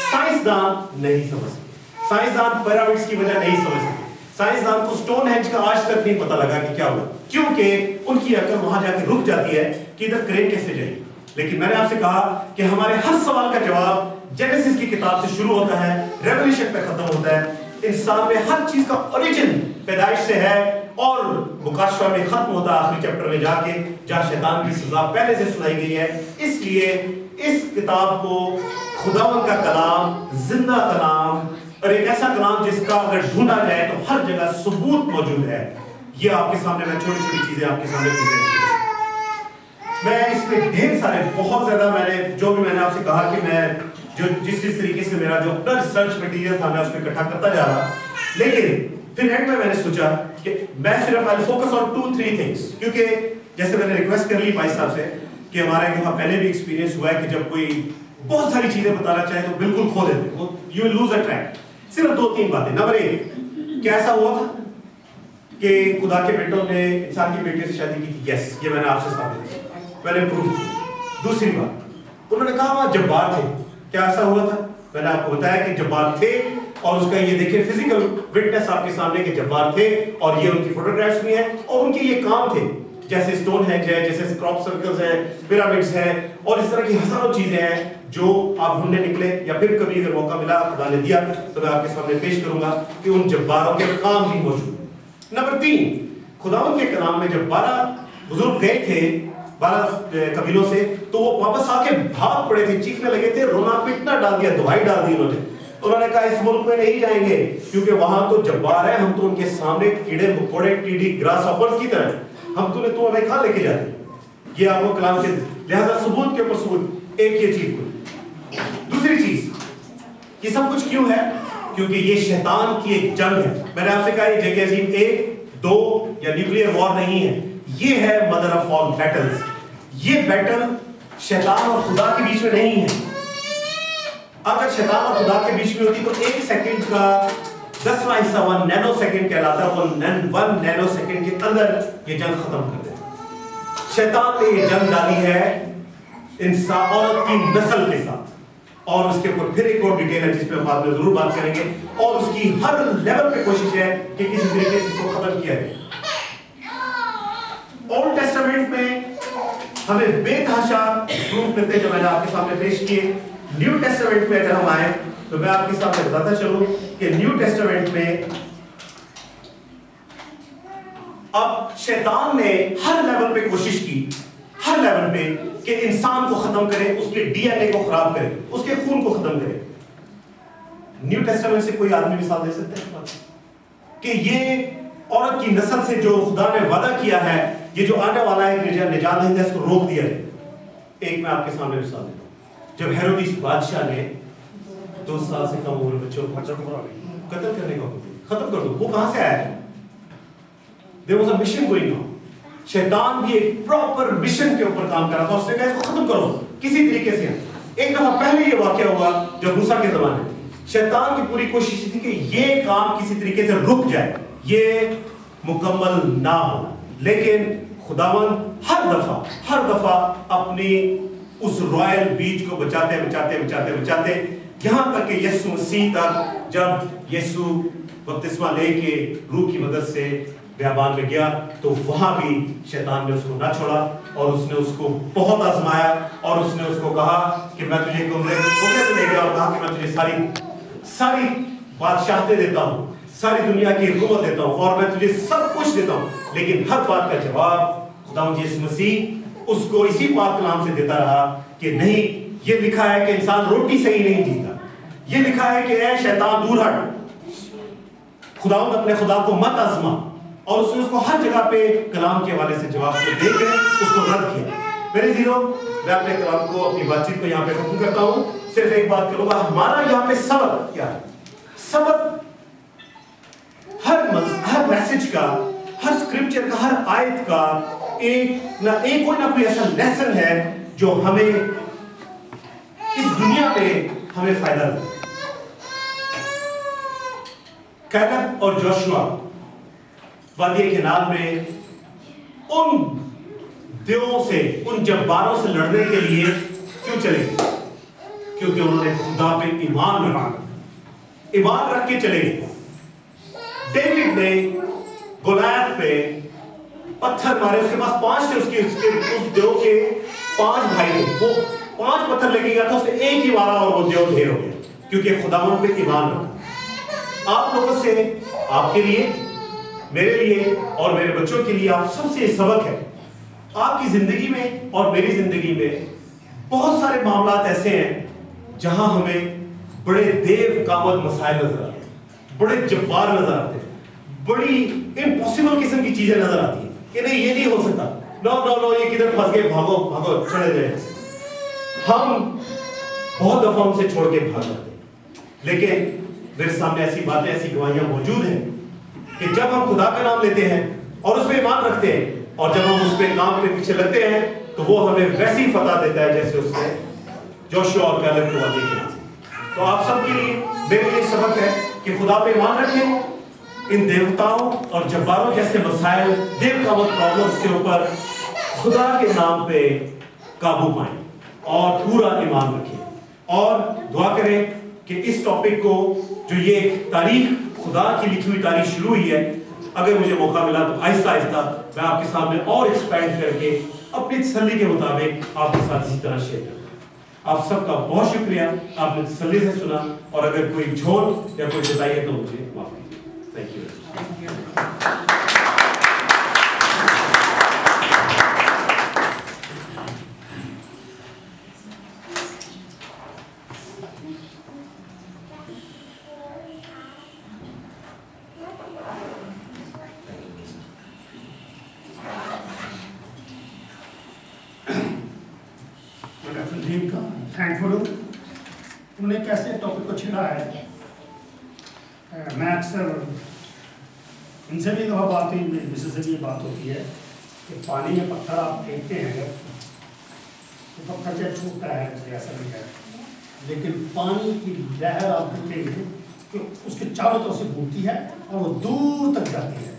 साइंसदान नहीं समझ सके। साइंसदान पिरामिड्स की वजह नहीं समझ सके। साइंसदान को स्टोनहेंज का आज तक नहीं पता लगा कि क्या हुआ, क्योंकि उनकी अकल वहां जाकर रुक जाती है कि इधर क्रेन कैसे जाएगी। लेकिन मैंने आपसे कहा कि हमारे हर सवाल का जवाब जेनेसिस की किताब से शुरू होता है, रेवलेशन पे खत्म होता है। इंसान में हर चीज का ओरिजिन पैदाइश से है और मुकाशवा में खत्म होता है आखिरी चैप्टर में जाके, जहां शैतान की सजा पहले से सुनाई गई है। इसलिए इस किताब को खुदावंद का कलाम, जिंदा कलाम और एक ऐसा कलाम जिसका अगर ढूंढा जाए तो हर जगह सबूत मौजूद है। ये आपके सामने मैं छोटी छोटी चीजें आपके सामने प्रेजेंट की। میں اس میں ڈھیر سارے بہت زیادہ میں نے آپ سے کہا کہ میں جس طریقے سے میرا جو اپنا ریسرچ مٹیریل تھا میں اس کو اکٹھا کرتا جا رہا، لیکن پھر اینڈ میں نے سوچا کہ میں صرف فوکس آن 2-3 تھنگس، کیونکہ جیسے میں نے ریکویسٹ کر لی بھائی صاحب سے کہ ہمارے یہاں پہلے بھی ایکسپیرینس ہوا ہے کہ جب کوئی بہت ساری چیزیں بتانا چاہے تو بالکل کھو دیتے، you will lose a track. صرف 2-3 باتیں. نمبر 1 کیا ایسا ہوا تھا کہ خدا کے بیٹوں نے انسان کی بیٹی سے شادی کی تھی؟ یس، یہ میں نے آپ سے ثابت کیا، میں نے پروف کیا. دوسری بات، انہوں نے کہا وہاں جبار تھے. کیا ایسا ہوا تھا؟ میں نے آپ کو بتایا کہ جبار تھے، اور اس کا یہ دیکھیں فزیکل وٹنس آپ کے سامنے کہ جبار تھے، اور یہ ان کی فوٹوگرافس بھی ہیں، اور ان کے یہ کام تھے جیسے سٹون ہینج ہے، جیسے کراپ سرکلز ہیں، پیرامڈز ہیں، اور اس طرح کی ہزاروں چیزیں ہیں جو آپ ڈھونڈنے نکلے، یا پھر کبھی اگر موقع ملا خدا نے دیا تو میں آپ کے سامنے پیش کروں گا کہ ان جباروں کے کام بھی موجود. نمبر 3، خداوند کے کلام میں جب 12 بزرگ گئے تھے 12 قبیلوں سے، تو وہ واپس آ کے بھاگ پڑے تھے، چیخنے لگے تھے، رونا پیٹنا ڈال دیا، دہائی ڈال دی انہوں نے کہا اس ملک میں نہیں جائیں گے کیونکہ وہاں تو جبار ہے، ہم تو ان کے سامنے کیڑے مکوڑے ٹیڈی گراس ہاپرز کی طرح، ہم تو ہمیں کہاں لے کے جاتے. یہ آپ کو کلام کے لہذا ثبوت کے اوپر ثبوت. ایک یہ چیز کوئی. دوسری چیز، یہ سب کچھ کیوں ہے؟ کیونکہ یہ شیطان کی ایک جنگ ہے. میں نے آپ سے کہا یہ جنگ عظیم 1-2 یا نیوکلیئر وار نہیں ہے، یہ ہے مدر آف آل بیٹلز. یہ بیٹل شیطان اور خدا کے بیچ میں نہیں ہے. اگر شیطان اور خدا کے بیچ میں ہوتی تو 1 سیکنڈ کا 10واں حصہ 1 نینو سیکنڈ کہلاتا ہے، وہ 1 نینو سیکنڈ کے اندر یہ جنگ ختم کر دیتا. شیطان نے یہ جنگ ڈالی ہے انسان عورت کی نسل کے ساتھ، اور اس کے اوپر پھر ایک اور ڈیٹیل ہے جس پہ ہم بعد میں ضرور بات کریں گے، اور اس کی ہر لیول پہ کوشش ہے کہ کسی طریقے سے اس کو ختم کیا جائے. اولڈ ٹیسٹامنٹ میں ہمیں بے تحاشا پروف ملتے ہیں جو میں نے آپ کے سامنے پیش کیے. نیو ٹیسٹامنٹ میں اگر ہم آئیں تو میں آپ کے سامنے بتاتا چلوں کہ نیو ٹیسٹامنٹ میں اب شیطان نے ہر لیول پہ کوشش کی، ہر لیول پہ، کہ انسان کو ختم کرے، اس کے ڈی این اے کو خراب کرے، اس کے خون کو ختم کرے. نیو ٹیسٹامنٹ سے کوئی آدمی مثال دے سکتے ہیں کہ یہ عورت کی نسل سے جو خدا نے وعدہ کیا ہے، یہ جو آنے والا ہے نجات دہندہ، اس کو روک دیا جائے. ایک میں آپ کے سامنے مثال دیتا ہوں. جب ہیرودیس بادشاہ نے 2 سال سے کم عمر بچوں کو قتل کرنے کا حکم دیا، ختم کر دو، وہ کہاں سے آیا ہے؟ There was a mission going on. شیطان بھی ایک پراپر مشن کے اوپر کام کر رہا تھا. اس نے کہا اس کو ختم کرو کسی طریقے سے. ایک دفعہ پہلے یہ واقعہ ہوا جب موسیٰ کے زمانے میں شیطان کی پوری کوشش تھی کہ یہ کام کسی طریقے سے رک جائے، یہ مکمل نہ ہو، لیکن خداوند ہر دفعہ اپنی اس رائل بیج کو بچاتے یہاں تک کہ یسوع مسیح تک، جب یسوع بپتسمہ لے کے روح کی مدد سے بیابان میں گیا تو وہاں بھی شیطان نے اس کو نہ چھوڑا، اور اس نے اس کو بہت آزمایا، اور اس نے اس کو کہا کہ میں تجھے کمرے پہ لے گیا اور کہا کہ میں تجھے ساری بادشاہتیں دیتا ہوں، ساری دنیا کی حکومت دیتا ہوں، اور میں تجھے سب کچھ دیتا ہوں. لیکن ہر بات کا جواب خداوند یسوع مسیح اس کو اسی پاک کلام سے دیتا رہا کہ نہیں، یہ لکھا ہے کہ انسان روٹی سے ہی نہیں جیتا، یہ لکھا ہے کہ اے شیطان دور ہٹ، خداوند اپنے خدا کو مت آزما. اور اس نے اس کو ہر جگہ پہ کلام کے حوالے سے جواب کو دے کے اس کو رد کیا. میرے زیرو، میں اپنے کلام کو، اپنی بات چیت کو یہاں پہ ختم کرتا ہوں. صرف ایک بات کروں گا، ہمارا یہاں پہ سبق کیا ہے؟ سبق ہر میسج کا، ہر اسکرپچر کا، ہر آیت کا ایک نہ کوئی ایسا لیسن ہے جو ہمیں اس دنیا پہ ہمیں فائدہ دے. کیلب اور جوشوا وادی کنار میں ان دیووں سے، ان جباروں سے لڑنے کے لیے کیوں چلے گئے؟ کیونکہ انہوں نے خدا پہ ایمان رکھ کے چلے گئے. ڈیوڈ نے گولیات پہ پتھر مارے، اس کے پاس 5 تھے، اس دیو کے 5 بھائی تھے، وہ 5 پتھر لے کے گیا تھا، اس نے ایک ہی مارا اور وہ دیو ڈھیر ہو گیا، کیونکہ خداوند پہ ایمان رکھا. آپ لوگوں سے، آپ کے لیے، میرے لیے اور میرے بچوں کے لیے آپ سب سے یہ سبق ہے. آپ کی زندگی میں اور میری زندگی میں بہت سارے معاملات ایسے ہیں جہاں ہمیں بڑے دیو کامت مسائل نظر آتے ہیں، بڑے جبار نظر آتے ہیں، بڑی امپاسبل قسم کی چیزیں نظر آتی ہیں کہ نہیں، یہ نہیں ہو سکتا. नो ये किधर फंस गए, भागो भागो चले जाए। हम बहुत दफा उनसे छोड़ के भाग जाते हैं, लेकिन मेरे सामने ऐसी बातें, ऐसी गवाहियां मौजूद हैं कि जब हम खुदा का नाम लेते हैं और उस पर ईमान रखते हैं और जब हम उस पे काम पे पीछे लगते हैं तो वो हमें वैसी फतह देता है जैसे उसने जोशुआ और कैलेब को वादे किया। तो आप सबके लिए मेरे लिए सबक है कि खुदा पे ईमान रखें, इन देवताओं और जब्बारों जैसे मसाइल, देव का वक्त प्रॉब्लम्स के ऊपर खुदा के नाम पे काबू पाएं और पूरा ईमान रखें और दुआ करें कि इस टॉपिक को, जो ये तारीख खुदा की लिखी हुई तारीख शुरू हुई है, अगर मुझे मौका मिला तो आहिस्ता आहिस्ता मैं आपके सामने और एक्सपैंड करके अपनी तसल्ली के मुताबिक आपके साथ इसी तरह शेयर करूँ। आप सबका बहुत शुक्रिया, आपने तसल्ली से सुना और अगर कोई झोल या कोई जुदाई है तो मुझे माफ कीजिए। Thank you. थैंकफुल हूँ तुमने कैसे टॉपिक को छिड़ा है। मैं अक्सर इनसे भी दफा बात हुई, मेरी मिसेस से भी बात होती है कि पानी में पत्थर आप फेंकते हैं तो पत्थर चाहे छूटता है, ऐसा नहीं है, लेकिन पानी की लहर आप देखेंगे कि उसके चारों तरफ से घूमती है और वो दूर तक जाती है।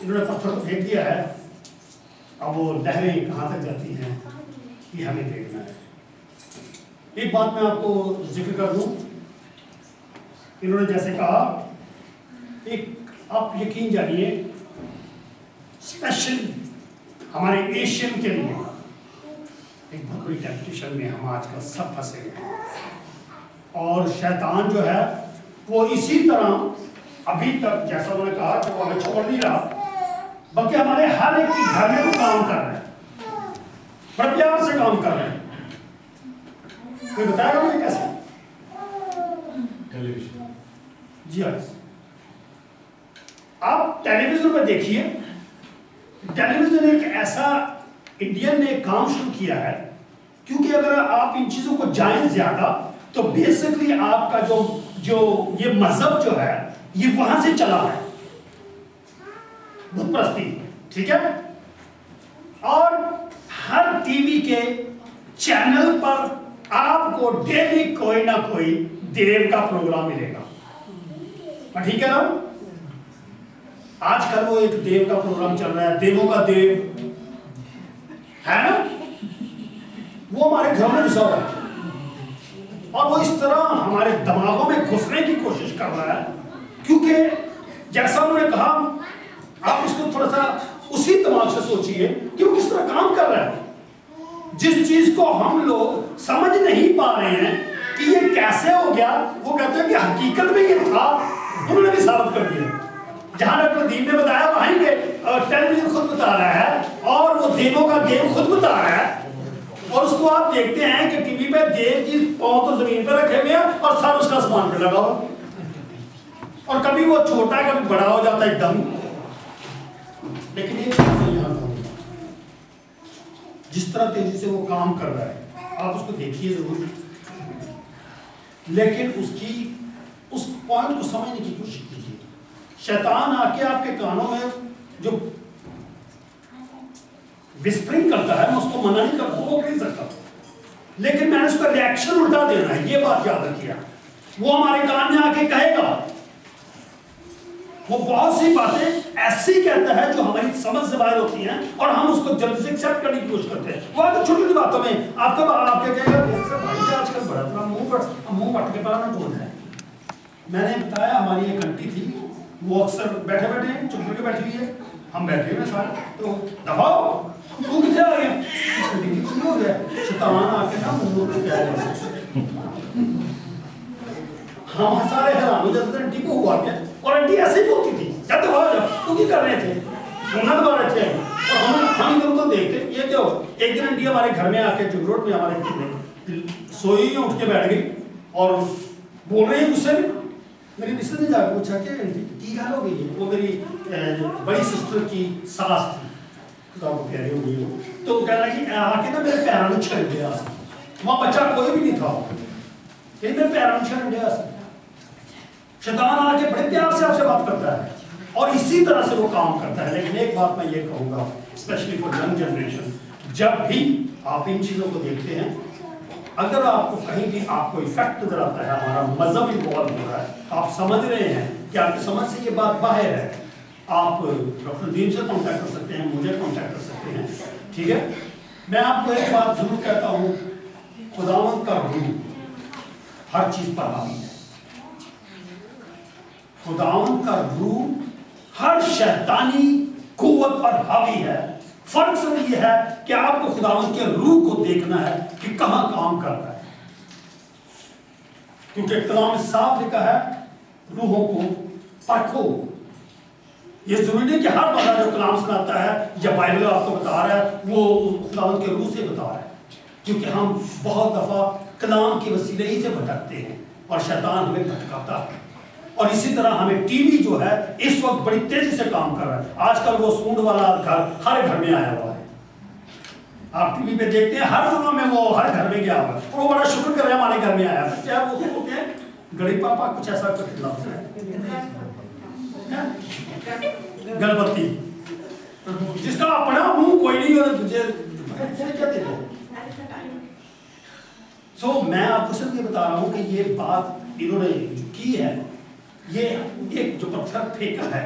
इन्होंने पत्थर को फेंक दिया है, अब वो लहरें कहाँ तक जाती हैं ये हमें देखना है। एक बात मैं आपको जिक्र कर दूं, इन्होंने जैसे कहा, एक आप यकीन जानिए स्पेशल हमारे एशियन के लिए एक बहुत बड़ी टेम्पटेशन में हम आजकल सब फंसे हैं और शैतान जो है वो इसी तरह अभी तक, जैसा उन्होंने कहा कि वो हमें छोड़ नहीं रहा, बल्कि हमारे हर एक की घर में वो काम कर रहा है, बड़े प्यार से काम कर रहे हैं। कोई बताएगा मुझे कैसे? टेलीविजन। जी हाँ, आप टेलीविजन पर देखिए, टेलीविजन एक ऐसा इंडियन ने काम शुरू किया है, क्योंकि अगर आप इन चीजों को जानें ज्यादा तो बेसिकली आपका जो ये मजहब जो है ये वहां से चला है, बुत परस्ती, ठीक है। और हर टीवी के चैनल पर आपको डेली कोई ना कोई देव का प्रोग्राम मिलेगा, ठीक है ना। आजकल वो एक देव का प्रोग्राम चल रहा है, देवों का देव है ना, वो हमारे घर में घुसा हुआ है और वो इस तरह हमारे दिमागों में घुसने की कोशिश कर रहा है, क्योंकि जैसा उन्होंने कहा, आप इसको थोड़ा सा उसी दिमाग से सोचिए कि वो किस तरह काम कर रहा है। जिस चीज को हम लोग समझ नहीं पा रहे हैं कि ये कैसे हो गया, वो कहते हैं कि हकीकत में ये था, उन्होंने भी साबित कर दिया। जहां डॉक्टर दीन ने बताया वहीं पे टेलीविजन खुद बता रहा है और वो देवों का देव खुद बता रहा है, और उसको आप देखते हैं कि टीवी पे देव की पांव तो जमीन पे रखे हुए हैं और सर उसका आसमान पे लगा हुआ, और कभी वो छोटा कभी बड़ा हो जाता है एकदम। लेकिन एक चीज मैं यहाँ कहूँगा, जिस तरह तेजी से वो काम कर रहा है आप उसको देखिए जरूर, लेकिन उसकी उस पॉइंट को समझने की कोशिश कीजिए। शैतान आके आपके कानों में जो विस्परिंग करता है, मैं उसको मना नहीं करता, वो नहीं सकता, लेकिन मैंने उसका रिएक्शन उल्टा देना है, ये बात याद रखिए। वो हमारे कान में आके कहेगा, वो बहुत सी बातें ऐसी कहता है जो हमारी समझ से बाहर होती हैं और हम उसको जल्दी से एक्सेप्ट करने की कोशिश करते हैं। वो आगे छोटी छोटी बातों में आपके कहेगा भाई आजकल बड़ा था मुंह पट के पड़ा बोल है। मैंने बताया हमारी एक आंटी थी, वो अक्सर बैठे बैठे चुप करके बैठी हुई है, हम बैठे हुए सारे, तो दफाओ तू कितने आ गया, हो गया शैतान आके ना मुंह पे कह रहे, हम सारे हैरान हो जाते थे आंटी को हुआ क्या, और आंटी ऐसे ही बोलती थी, जब दफा हो जाओ तू क्या कर रहे थे, मुन्ना दबा रहे थे, और हम लोग तो देखते ये क्या हो। एक दिन आंटी हमारे घर में आके जुग रोड में हमारे सोई उठ के बैठ गई और बोल रही है गुस्से में। मेरी मिसेस ने जाकर पूछा कि आंटी की हाल हो गई है, वो मेरी बड़ी सिस्टर की सास थी, खुदा को प्यारे हो गई हो, तो कहना कि आके ना मेरे पैरों में छड़ दिया, वहाँ बच्चा कोई भी नहीं था, ये मेरे पैरों में छड़ दिया। शैतान आके बड़े प्यार से आपसे बात करता है और इसी तरह से वो काम करता है। लेकिन एक बात मैं ये कहूँगा, स्पेशली फॉर यंग जनरेशन, जब भी आप इन चीज़ों को देखते हैं, अगर आपको कहीं भी आपको इफेक्ट नजर आता है, हमारा मजहब इन्वॉल्व हो रहा है, आप समझ रहे हैं कि आपकी समझ से ये बात बाहर है, आप डॉक्टर दीन से कांटेक्ट कर सकते हैं, मुझे कांटेक्ट कर सकते हैं, ठीक है। मैं आपको एक बात जरूर कहता हूँ, खुदावंद का रूह हर चीज पर हावी है। खुदावंद का रूह हर शैतानी कुव्वत पर हावी है। फर्क सिर्फ ये है कि आपको खुदावंद के रूह को देखना है कि कहां काम कर रहा है, क्योंकि कलाम में साफ लिखा है रूहों को परखो। ये जरूरी नहीं कि हर बंदा जो कलाम सुनाता है या बाइबल आपको बता रहा है वो खुदावंद के रूह से बता रहा है, क्योंकि हम बहुत दफा कलाम के वसीले ही से भटकते हैं और शैतान हमें भटकाता है। और इसी तरह हमें टीवी जो है इस वक्त बड़ी तेजी से काम कर रहा है। आजकल वो सूंड वाला घर हर घर में आया हुआ है, आप टीवी पे देखते हैं हर जगह में वो हर घर में गया हुआ है, और वो बड़ा शुक्र कर रहे हैं हमारे घर में आया है। क्या वो होते हैं गड़ी पापा कुछ ऐसा कुछ लफ्ज है गणपति, जिसका अपना मुंह कोई नहीं और तुझे क्या देते हो। सो मैं आपको सिर्फ ये बता रहा हूँ कि ये बात इन्होंने की है, ये एक जो पत्थर फेंका है,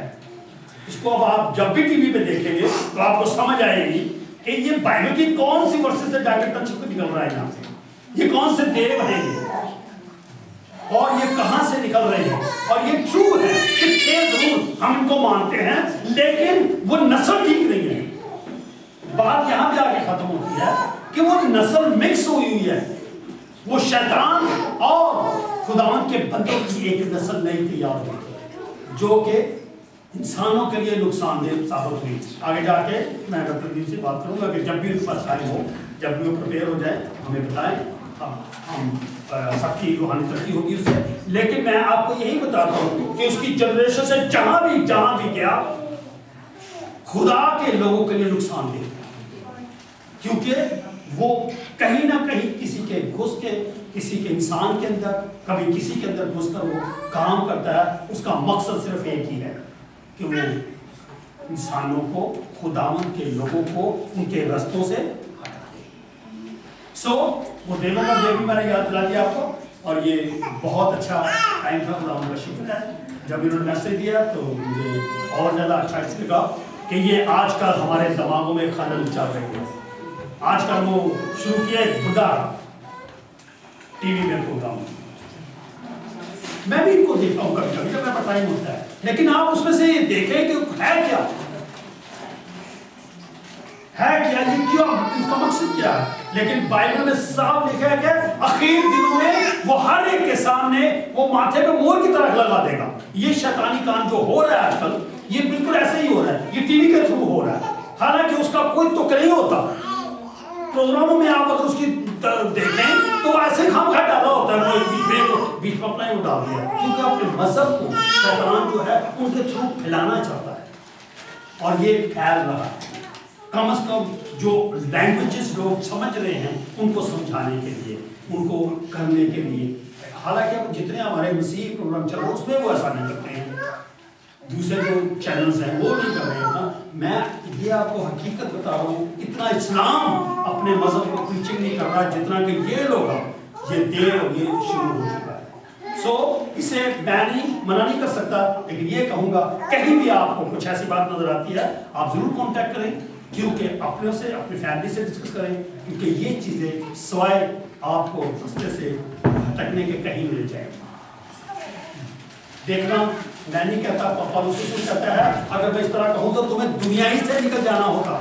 इसको अब आप जब भी टीवी पे देखेंगे तो आपको समझ आएगी कि ये बाइबल की कौन सी वर्सेस से जाकर टच होकर निकल रहा है यहाँ से, ये कौन से देव हैं और ये कहां से निकल रहे हैं। और ये ट्रू है कि थे जरूर, हम इनको मानते हैं, लेकिन वो नस्ल ठीक नहीं है। बात यहां पे आके खत्म होती है कि वो नस्ल मिक्स हुई हुई है, वो शैतान और खुदावंद के बंदों की एक नस्ल नहीं तैयार हुई जो कि इंसानों के लिए नुकसानदेह साबित हुई। आगे जाके मैं डॉक्टर दीन से बात करूंगा कि जब भी उनके पास टाइम हो, जब भी वो प्रिपेयर हो जाए हमें बताएं, हम सबकी रूहानी तरक्की होगी उससे। लेकिन मैं आपको यही बताता हूँ कि उसकी जनरेशन से जहां भी गया खुदा के लोगों के लिए नुकसानदेह, क्योंकि वो कहीं ना कहीं किसी के घुस के, किसी के इंसान के अंदर, कभी किसी के अंदर घुसकर वो काम करता है। उसका मकसद सिर्फ एक ही है कि वो इंसानों को, खुदावंद के लोगों को उनके रास्तों से हटा दे। वो देवों का देव भी मैंने याद दिला दिया आपको, और ये बहुत अच्छा टाइम था, खुदावंद का शुक्र है। जब इन्होंने मैसेज दिया तो मुझे और ज़्यादा अच्छा इसलिए लगा कि ये आजकल हमारे दिमागों में खलल चल रही है। आजकल वो शुरू किया एक बुढ़ा टीवी में प्रोग्राम, मैं भी इनको देखता हूँ कभी कभी जब मेरा टाइम होता है, लेकिन आप उसमें से ये देखें कि है क्या, ये क्यों, इसका मकसद क्या है। लेकिन बाइबल में साफ लिखा है कि आखिर दिनों में वो हर एक के सामने वो माथे पे मोर की तरह लगा देगा। ये शैतानी काम जो हो रहा है आजकल, ये बिल्कुल ऐसे ही हो रहा है, ये टीवी के थ्रू हो रहा है, हालांकि उसका कोई तुक नहीं होता। प्रोग्रामों में आप अगर उसकी देखें तो ऐसे खाम खा डाला होता है, बीच में अपना ही डाल दिया, क्योंकि अपने मजहब को शैतान जो है उनके थ्रू फैलाना चाहता है और ये फैल रहा है। कम से कम जो लैंग्वेजेस लोग समझ रहे हैं उनको समझाने के लिए, उनको करने के लिए। हालांकि अब जितने हमारे मसीह प्रोग्राम चल रहे हैं उसमें वो ऐसा नहीं करते हैं, दूसरे जो चैनल्स हैं वो नहीं कर रहे हैं ना। मैं ये आपको हकीकत बता रहा हूँ, इतना इस्लाम अपने मजहब को प्रीचिंग नहीं कर रहा जितना कि ये लोग ये देर ये शुरू हो चुका है। इसे मैं नहीं मना नहीं कर सकता, लेकिन ये कहूँगा कहीं भी आपको कुछ ऐसी बात नजर आती है आप जरूर कांटेक्ट करें, क्योंकि अपने से अपनी फैमिली से डिस्कस करें, क्योंकि ये चीज़ें सवाए आपको रास्ते से भटकने के कहीं मिल जाएगी। देखना, मैं नहीं कहता, पौलुस कहता है अगर मैं इस तरह कहूँ तो तुम्हें दुनिया ही से निकल जाना होगा,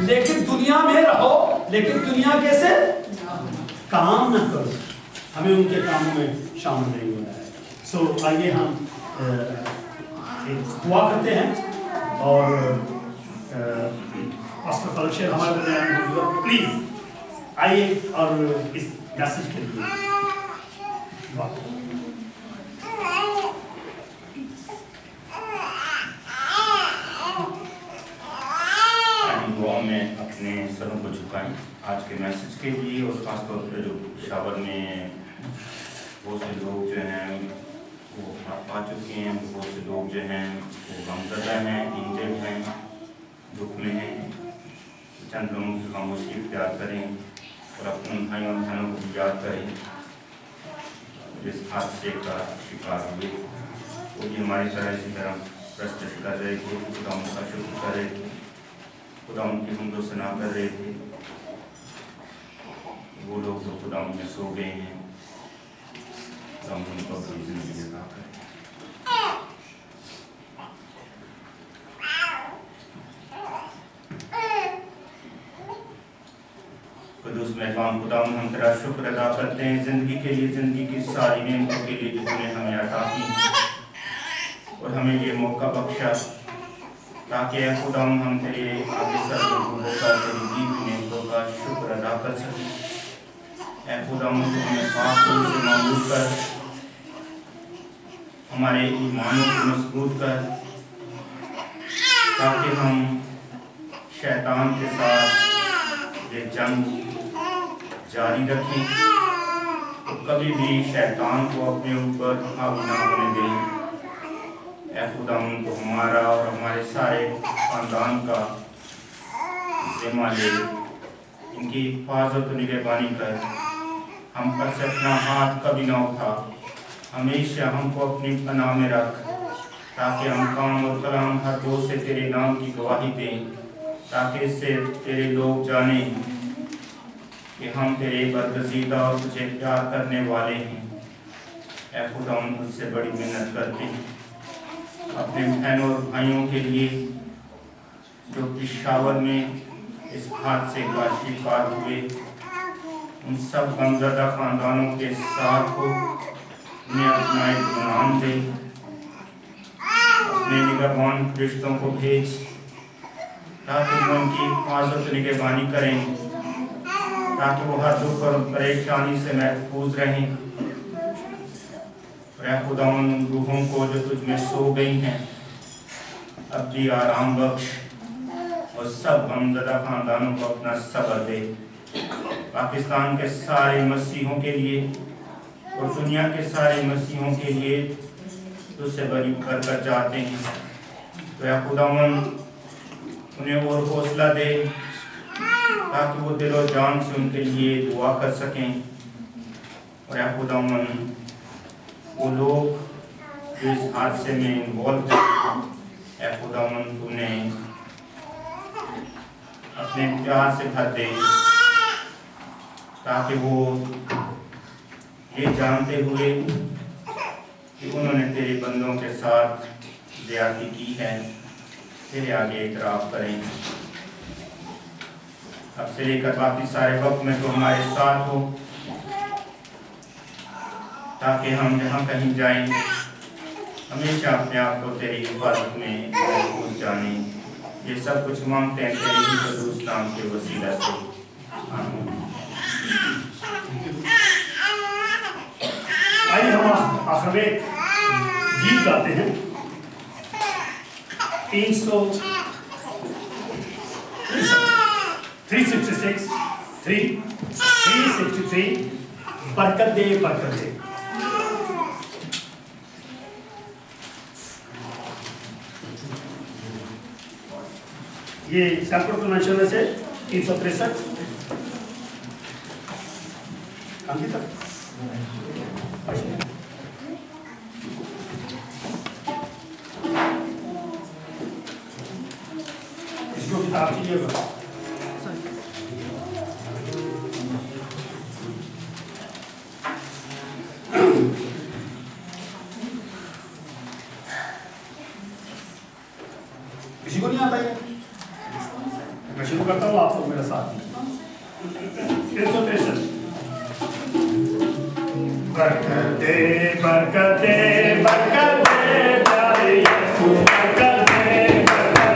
लेकिन दुनिया में रहो, लेकिन दुनिया कैसे काम न करो, हमें उनके कामों में शामिल नहीं होना है। आइए हम दुआ करते हैं और पास्टर फलशेर हमारे दरमियान मौजूद है, प्लीज आइए और इस मैसेज के लिए दुआ करें। अपने सरों को झुकाएं आज के मैसेज के लिए, और ख़ासतौर पर जो शावर में बहुत से लोग जो हैं वो आ चुके हैं, बहुत से लोग जो हैं वो गमज़दा हैं, इंजर्ड हैं, दुख में हैं। चंद लोगों की खामोशी इख्तियार करें और अपने भाइयों और बहनों को भी याद करें जिस हादसे का शिकार हुए। वो भी हमारी तरह इसी तरह प्रस्तुत कर रहे थे, खुदा उनका शुक्र कर रहे थे, खुदा उनकी हमदो सना कर रहे थे। वो लोग जो खुदा उनमें सो गए हैं, खुदा उनको अपनी ज़िंदगी अता करें। कुदूस मेहरबान खुदा, हम तेरा शुक्र अदा करते हैं ज़िंदगी के लिए, ज़िंदगी की सारी नेमतों के लिए जो तूने हमें अता की और हमें ये मौका बख्शा ताकि खुदा हम तेरे आगे सर होकर तेरी दी हुई नेमतों का शुक्र अदा कर सकें। ऐ खुदा तो हमें पाक से मामूल कर, हमारे ईमानों को मजबूत कर, ताकि हम शैतान के साथ ये जंग जारी रखें, तो कभी भी शैतान को अपने ऊपर हावी ना होने दें। ऐ खुदा तो हमारा और हमारे सारे ख़ानदान का ज़िम्मा ले, इनकी हिफाजत और निगहबानी कर, हम पर से अपना हाथ कभी ना उठा, हमेशा हमको अपनी पनाह में रख, ताकि हम काम और कलाम हर रोज़ से तेरे नाम की गवाही दें, ताकि इससे तेरे लोग जानें कि हम तेरे बरगज़ीदा और तुझे प्यार करने वाले हैं। ऐ खुदा हम तुझसे बड़ी मेहनत करते हैं अपने बहनों और भाइयों के लिए जो पिशावर में इस हादसे का शिकार हुए, उन सब गमज़दा ख़ानदानों के साथ हो, उन्हें अपना इत्मीनान दे, अपने निगहबान फरिश्तों को भेज ताकि वो उनकी हिफाजत निगहबानी करें, ताकि वो हर दुख और परेशानी से महफूज रहें। खुदा उन रूहों को जो तुझ में सो गई हैं अब भी आराम बख्श, और सब गमज़दा ख़ानदानों को अपना सब्र दे। पाकिस्तान के सारे मसीहों के लिए और दुनिया के सारे मसीहों के लिए तुझसे बड़ी बरकत चाहते हैं। तो या खुदावन उन्हें और हौसला दे ताकि वो दिल और जान से उनके लिए दुआ कर सकें। और या खुदावन वो लोग जो इस हादसे में इन्वॉल्व हैं, या खुदावन उन्हें अपने प्यार से भर दे, ताकि वो ये जानते हुए कि उन्होंने तेरे बंदों के साथ ज़्यादती की है, तेरे आगे इतराफ़ करें। अब से लेकर बाकी सारे वक्त में तो हमारे साथ हो, ताकि हम जहाँ कहीं जाएं हमेशा अपने आप को तेरी हिफाजत में महफूज जानें। ये सब कुछ मांगते हैं तेरे ही क़ुद्दूस नाम के वसीला से, आमीन। आइए हम आखिर में गीत गाते हैं। 363 बरकत दे बरकत दे। ये सैंपल कन्वेंशन में से 363 अंकिता इसको किताब कीजिएगा। किसी को नहीं आता है? मैं शुरू करता हूँ, आप लोग मेरे साथ। 363 बरकत दे बरकत दे बरकत दे प्यारे यीशु, बरकत दे बरकत दे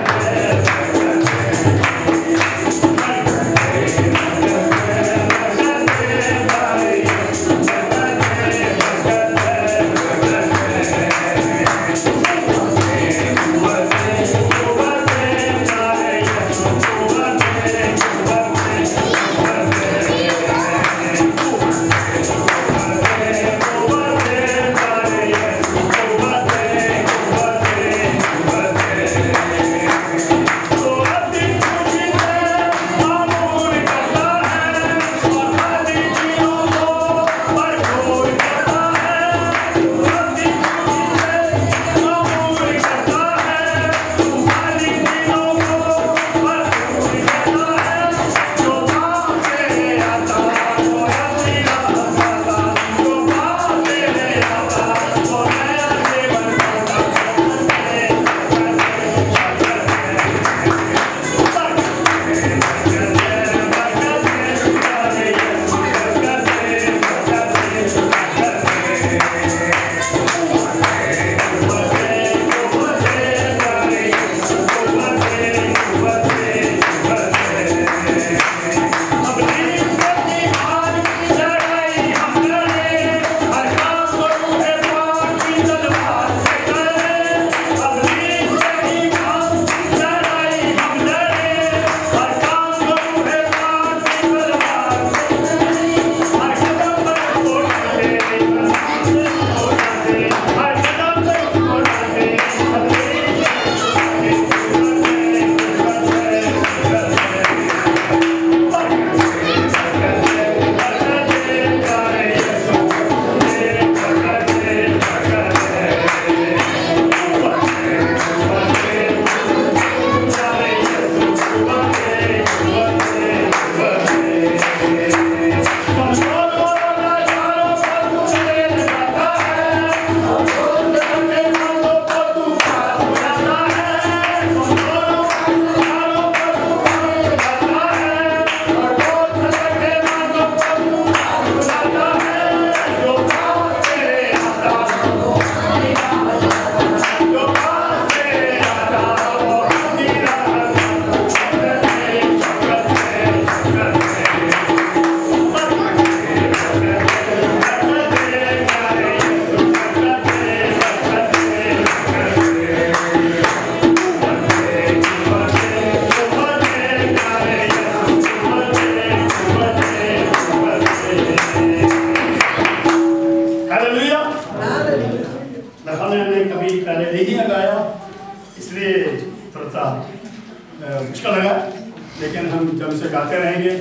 हम इसे गाते रहेंगे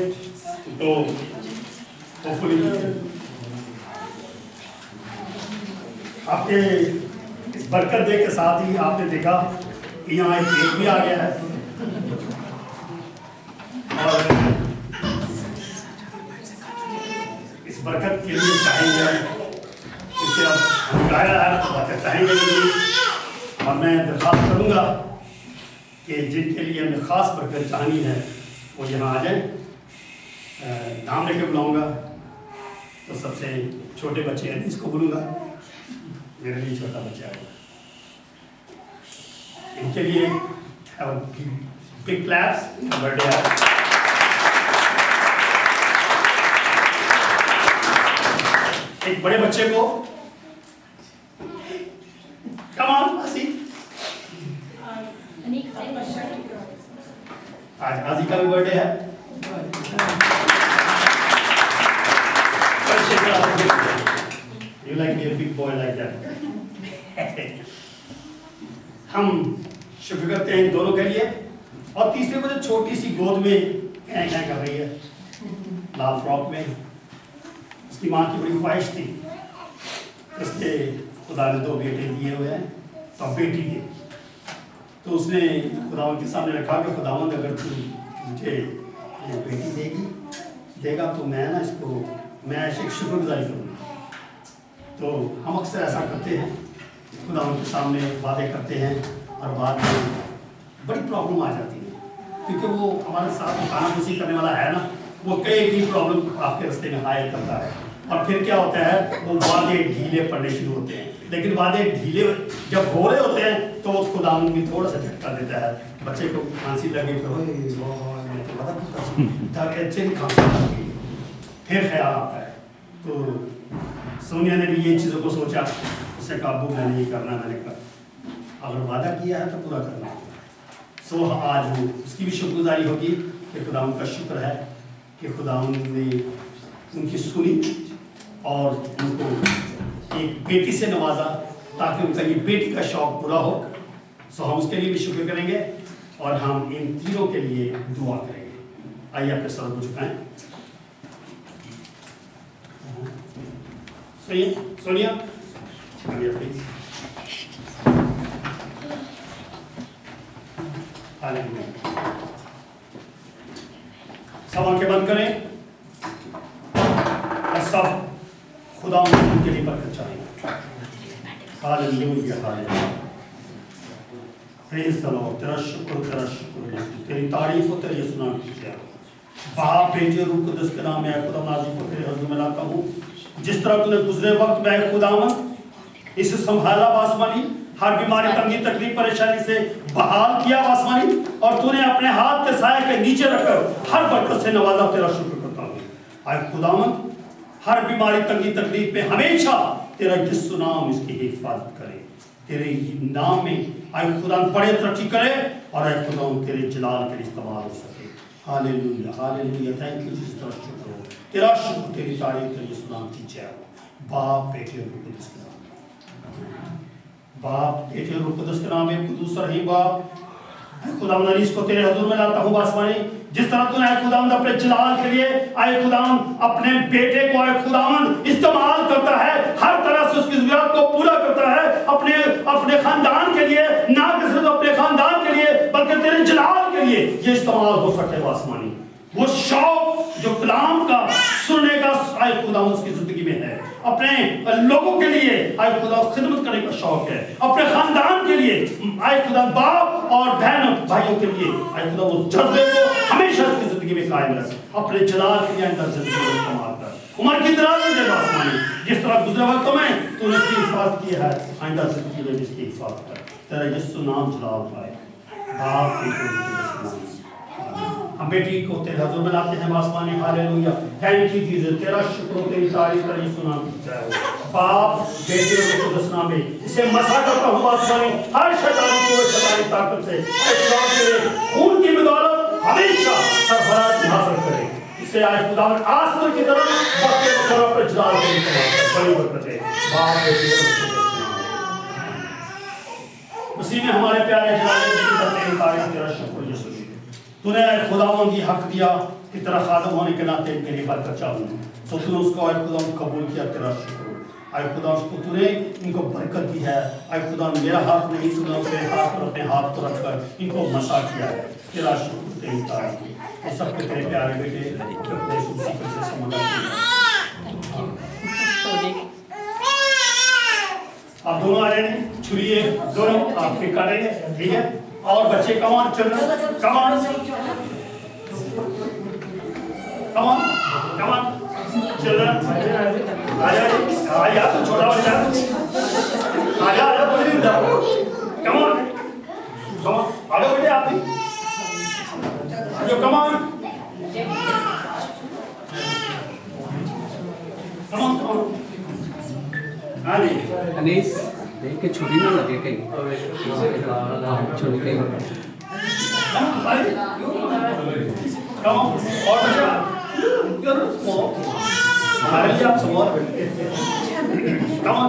तो होपफुली आपके इस बरकत डे के साथ ही आपने देखा कि यहाँ एक केक भी आ गया है और इस बरकत के लिए चाहेंगे क्योंकि अब हम गाया है तो बरकत चाहेंगे नहीं। और मैं दरख्वास्त करूँगा कि जिनके लिए हमें ख़ास बरकत चाहनी है वो यहाँ आ जाए। नाम लेके बुलाऊँगा तो सबसे छोटे बच्चे अनीस को बोलूँगा, मेरे लिए छोटा बच्चा है, इनके लिए बिग क्लैप्स, बर्थडे है। एक बड़े बच्चे को कम ऑन आसी, आज आजी का भी बर्थडे है। You like me a big boy like that? हम शुक्र करते हैं इन दोनों के लिए। और तीसरे को जो छोटी सी गोद में क्या कर रही है लाल फ्रॉक में, उसकी माँ की बड़ी ख्वाहिश थी, उसके खुदा ने 2 बेटे दिए हुए हैं तो बेटी के, तो उसने खुदावंद के सामने रखा कि खुदावंद अगर तू मुझे ये बेटी देगा तो मैं ना इसको मैं ऐसे शुक्रगुजारी करूँगा। तो हम अक्सर ऐसा करते हैं, खुदावंद के सामने बातें करते हैं और बाद में बड़ी प्रॉब्लम आ जाती है, क्योंकि वो हमारे साथ खाना खुशी करने वाला है ना, वो कई की प्रॉब्लम आपके रास्ते में हायल करता है। और फिर क्या होता है, वो वादे ढीले पड़ने शुरू होते हैं। लेकिन वादे ढीले जब हो रहे होते हैं तो खुदावंद भी थोड़ा सा झटका देता है। बच्चे को खांसी लगी तो अच्छे नहीं खांसी लगी, फिर ख्याल आता है। तो सोनिया ने भी ये चीज़ों को सोचा, उससे काबू मैंने ये करना, मैंने कहा अगर वादा किया है तो पूरा करना होगा। सो आज वो उसकी भी शुक्रगुजारी होगी कि खुदावंद का शुक्र है कि खुदावंद ने उनकी सुनी और उनको एक बेटी से नवाजा ताकि उनका ये बेटी का शौक पूरा हो। सो हम उसके लिए भी शुक्र करेंगे और हम इन तीनों के लिए दुआ करेंगे। आइए अपने सर को झुकाएं। सोनिया प्लीज। सब आंखें बंद करें और सब खुदा उनके लिए बरकत चाहेंगे। Hallelujah hallelujah, praise the Lord. तेरा शुक्र तेरी तारीफ हो, तेरी सुना कीजिए। बाप बेटे रूह कुदस के नाम में खुदा नाज़ी को तेरे हज़ूर में लाता हूँ। जिस तरह तूने गुजरे वक्त में खुदावंद इसे संभाला आसमानी, हर बीमारी तंगी तकलीफ परेशानी से बहाल किया आसमानी, और तूने अपने हाथ के साए के नीचे रखकर हर बरकत से नवाजा। तेरा शुक्र करता हूँ। आए खुदावंद हर बीमारी तंगी तकलीफ में हमेशा तेरा यीशु नाम इसकी हिफाजत करे। तेरे नाम में आए खुदा बड़े तरक्की करे और आए खुदा तेरे जलाल के लिए इस्तेमाल हो सके। Hallelujah hallelujah, thank you Jesus. तेरा शुक्र हो, तेरा शुक्र, तेरी तारीफ, तेरे यीशु नाम की जय हो। बाप बेटे और रूह कुदस के नाम, बाप बेटे और रूह कुदस के नाम में कुदूस रही बाप। खुदावंद इसको तेरे हजूर में लाता हूँ आसमानी। जिस तरह तूने खुदावंद अपने जलाल के लिए आए खुदावंद अपने बेटे को आए खुदावंद इस्तेमाल करता है, हर तरह से उसकी ज़रूरत को पूरा करता है अपने खानदान के लिए, ना कि सिर्फ अपने खानदान के लिए बल्कि तेरे जलाल के लिए ये इस्तेमाल हो सके आसमानी। वो शौक जो कलाम का सुनने का आए खुदावंद उसकी जिंदगी में है, अपने लोगों के लिए आए खुदा खिदमत करने का शौक है, अपने खानदान के लिए आए खुदा बाप और बहन भाइयों के लिए आए खुदा वो जज्बे को हमेशा उसकी जिंदगी में कायम रख, अपने जलाल के लिए अंदर जिंदगी में इस्तेमाल कर। उम्र की दराज दे आसमानी, जिस तरह गुजरे वक्तों में तूने इसकी हिफाजत की है, आइंदा जिंदगी में इसकी हिफाजत कर। तेरा यीशु नाम जलाल पाए बाप के। हम बेटी को तेरे हजूर में लाते हैं आसमानी। Hallelujah, thank you Jesus. तेरा शुक्र, तेरी तारीफ, तेरा यीशु नाम की जय हो। बाप बेटे और कुदस नाम में इसे मसा करता हूँ आसमानी, हर शैतानी को शैतानी ताकत से खून की बदौलत हमेशा सरफराज हासिल करे। इसे आज खुदावंद आसमान की तरफ वक्त वक्त पर जलाल के बड़ी बरकत है। बाप बेटे और उसी में हमारे प्यारे जलाल की तेरी तारीफ, तेरा शुक्र यीशु। तूने खुदावंद ये हक दिया कि तेरा खादम होने के नाते मेरी बरकत चालू, तो तूने उसको आए खुदा कबूल किया, तेरा शुक्र। आए खुदा उसको तूने इनको बरकत दी है। आए खुदा मेरा हाथ नहीं, तूने उसके हाथ पर अपने हाथ को रखकर इनको मसा किया है, तेरा शुक्र तेरी तारीफ। और सबके तेरे प्यारे बेटे अपने सुसी से समझ आप दोनों आ रहे हैं, छुरी है दोनों आपके काटेंगे, ठीक है। और बच्चे कमान चिल्ड्रन कमान कमान कमान चिल्ड्रन आजा आजा तो छोटा बच्चा आजा आजा बोलिए इधर कमान कमान आजा बेटे आप भी जो कमान कमान कमान हाँ जी अनीस देख के छुरी ना लगे कहीं छुरी कहीं Come on, और बच्चा, you're small. हमारे लिए आप small हैं. Come on.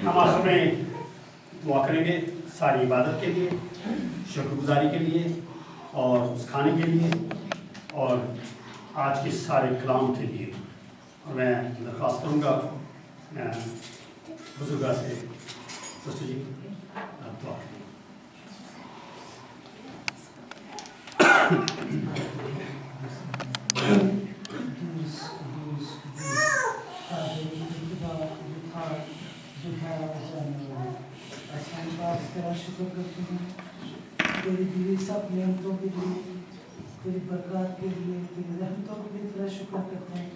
हम आखिर में दुआ करेंगे सारी इबादत के लिए, शुक्रगुजारी के लिए और उस खाने के लिए और आज के सारे कलाम के लिए। और मैं दरख्वास्त करूँगा बुजुर्गा से, दोस्तों जी आप दुआ करें। तेरा शुक्र करते हैं तेरी दी सब नेमतों के लिए, तेरी बरकत के लिए, तेरी रहमतों के लिए तेरा शुक्र करते हैं।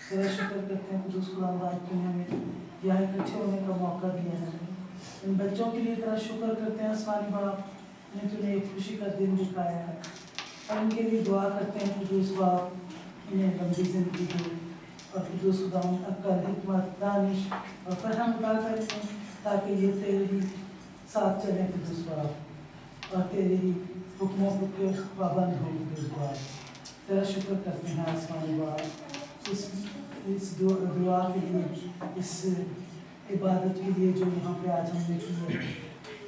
तेरा शुक्र करते हैं कुदूस खुदावंद तूने हमें यहाँ इकट्ठे होने का मौका दिया है। इन बच्चों के लिए तेरा शुक्र करते हैं आसमानी बाप ने तूने एक खुशी का दिन दिखाया है और इनके लिए दुआ करते हैं कुदूस बाप इन्हें लंबी जिंदगी दे और कुदूस खुदावंद अक्ल हिकमत दानिश और फहम अता करें ताकि ये तेरे ही साथ चलें कुदूस बाप और तेरे ही हुक्मों के पाबंद हों कुदूस बाप। तेरा शुक्र करते हैं आसमानी बाप इस दुआ के लिए, इस इबादत के लिए जो यहाँ पे आज हमने की है।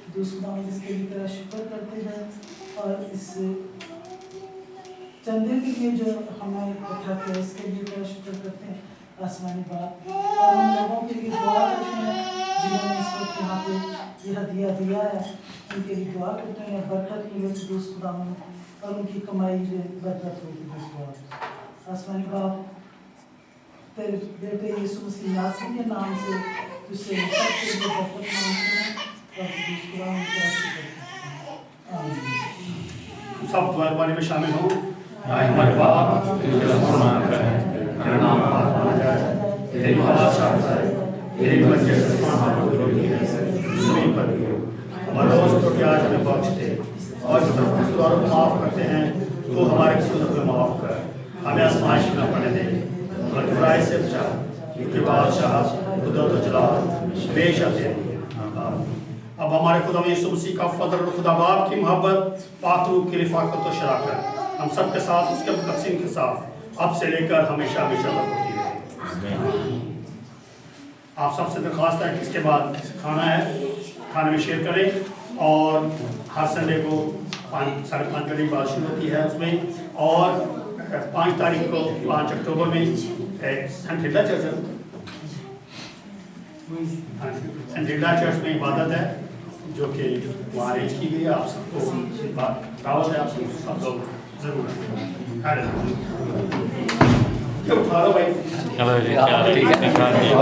कुदूस खुदावंद इसके लिए तेरा शुक्र करते हैं और इस चंदे के लिए जो हमें इकट्ठा किया इसके लिए तेरा शुक्र करते हैं आसमानी बाप। और उन लोगों के लिए दुआ करते हैं जिन्होंने इस वक्त यहाँ पे यह हदिया दिया है, उनके लिए दुआ करते हैं बरकत मिले कुदूस खुदावंद और उनकी कमाई में बरकत हो कुदूस बाप। आसमानी बाप तेरे बेटे यीशु मसीह नासरी के नाम से तुझसे सबके लिए बरकत मांगते हैं और कुदूस खुदावंद का शुक्र करते हैं। आमीन। सब दुआ बारे में शामिल हों। हमारे बाप तेरा नाम पाक जाए, तेरी बादशाह आए, तेरी मर्जी ज़मीन पर भी हो। हमारे रोज़ को आज हमें बख्श दे और जो कसूरों को माफ़ करते हैं तो हमारे कसूरों को माफ़ कर, हमें आज़माइश में न पड़ने दे और बुराई से बचा, क्योंकि बादशाह कुदरत और जलाल हमेशा तेरी है। अब हमारे खुदा यीशु मसीह का फजल और खुदा बाप की मोहब्बत, पाक रूह की रिफ़ाक़त और शराकत हम सब के साथ उसके मुक़द्दसीन के साथ अब से लेकर हमेशा हमेशा तक होती रहे। आप सबसे दरख्वास्त है कि इसके बाद खाना है, खाने में शेयर करें और हर संडे को 5:30 बजे बाद शुरू होती है उसमें। और 5 तारीख को 5 अक्टूबर में एक सेंट हिल्डा चर्च में इबादत है जो कि वहाँ अरेंज की गई है। आप सबको दावत है, आप सब लोग जरूर उठा लो भाई। चलो जी, क्या ठीक है, निकाल दिया।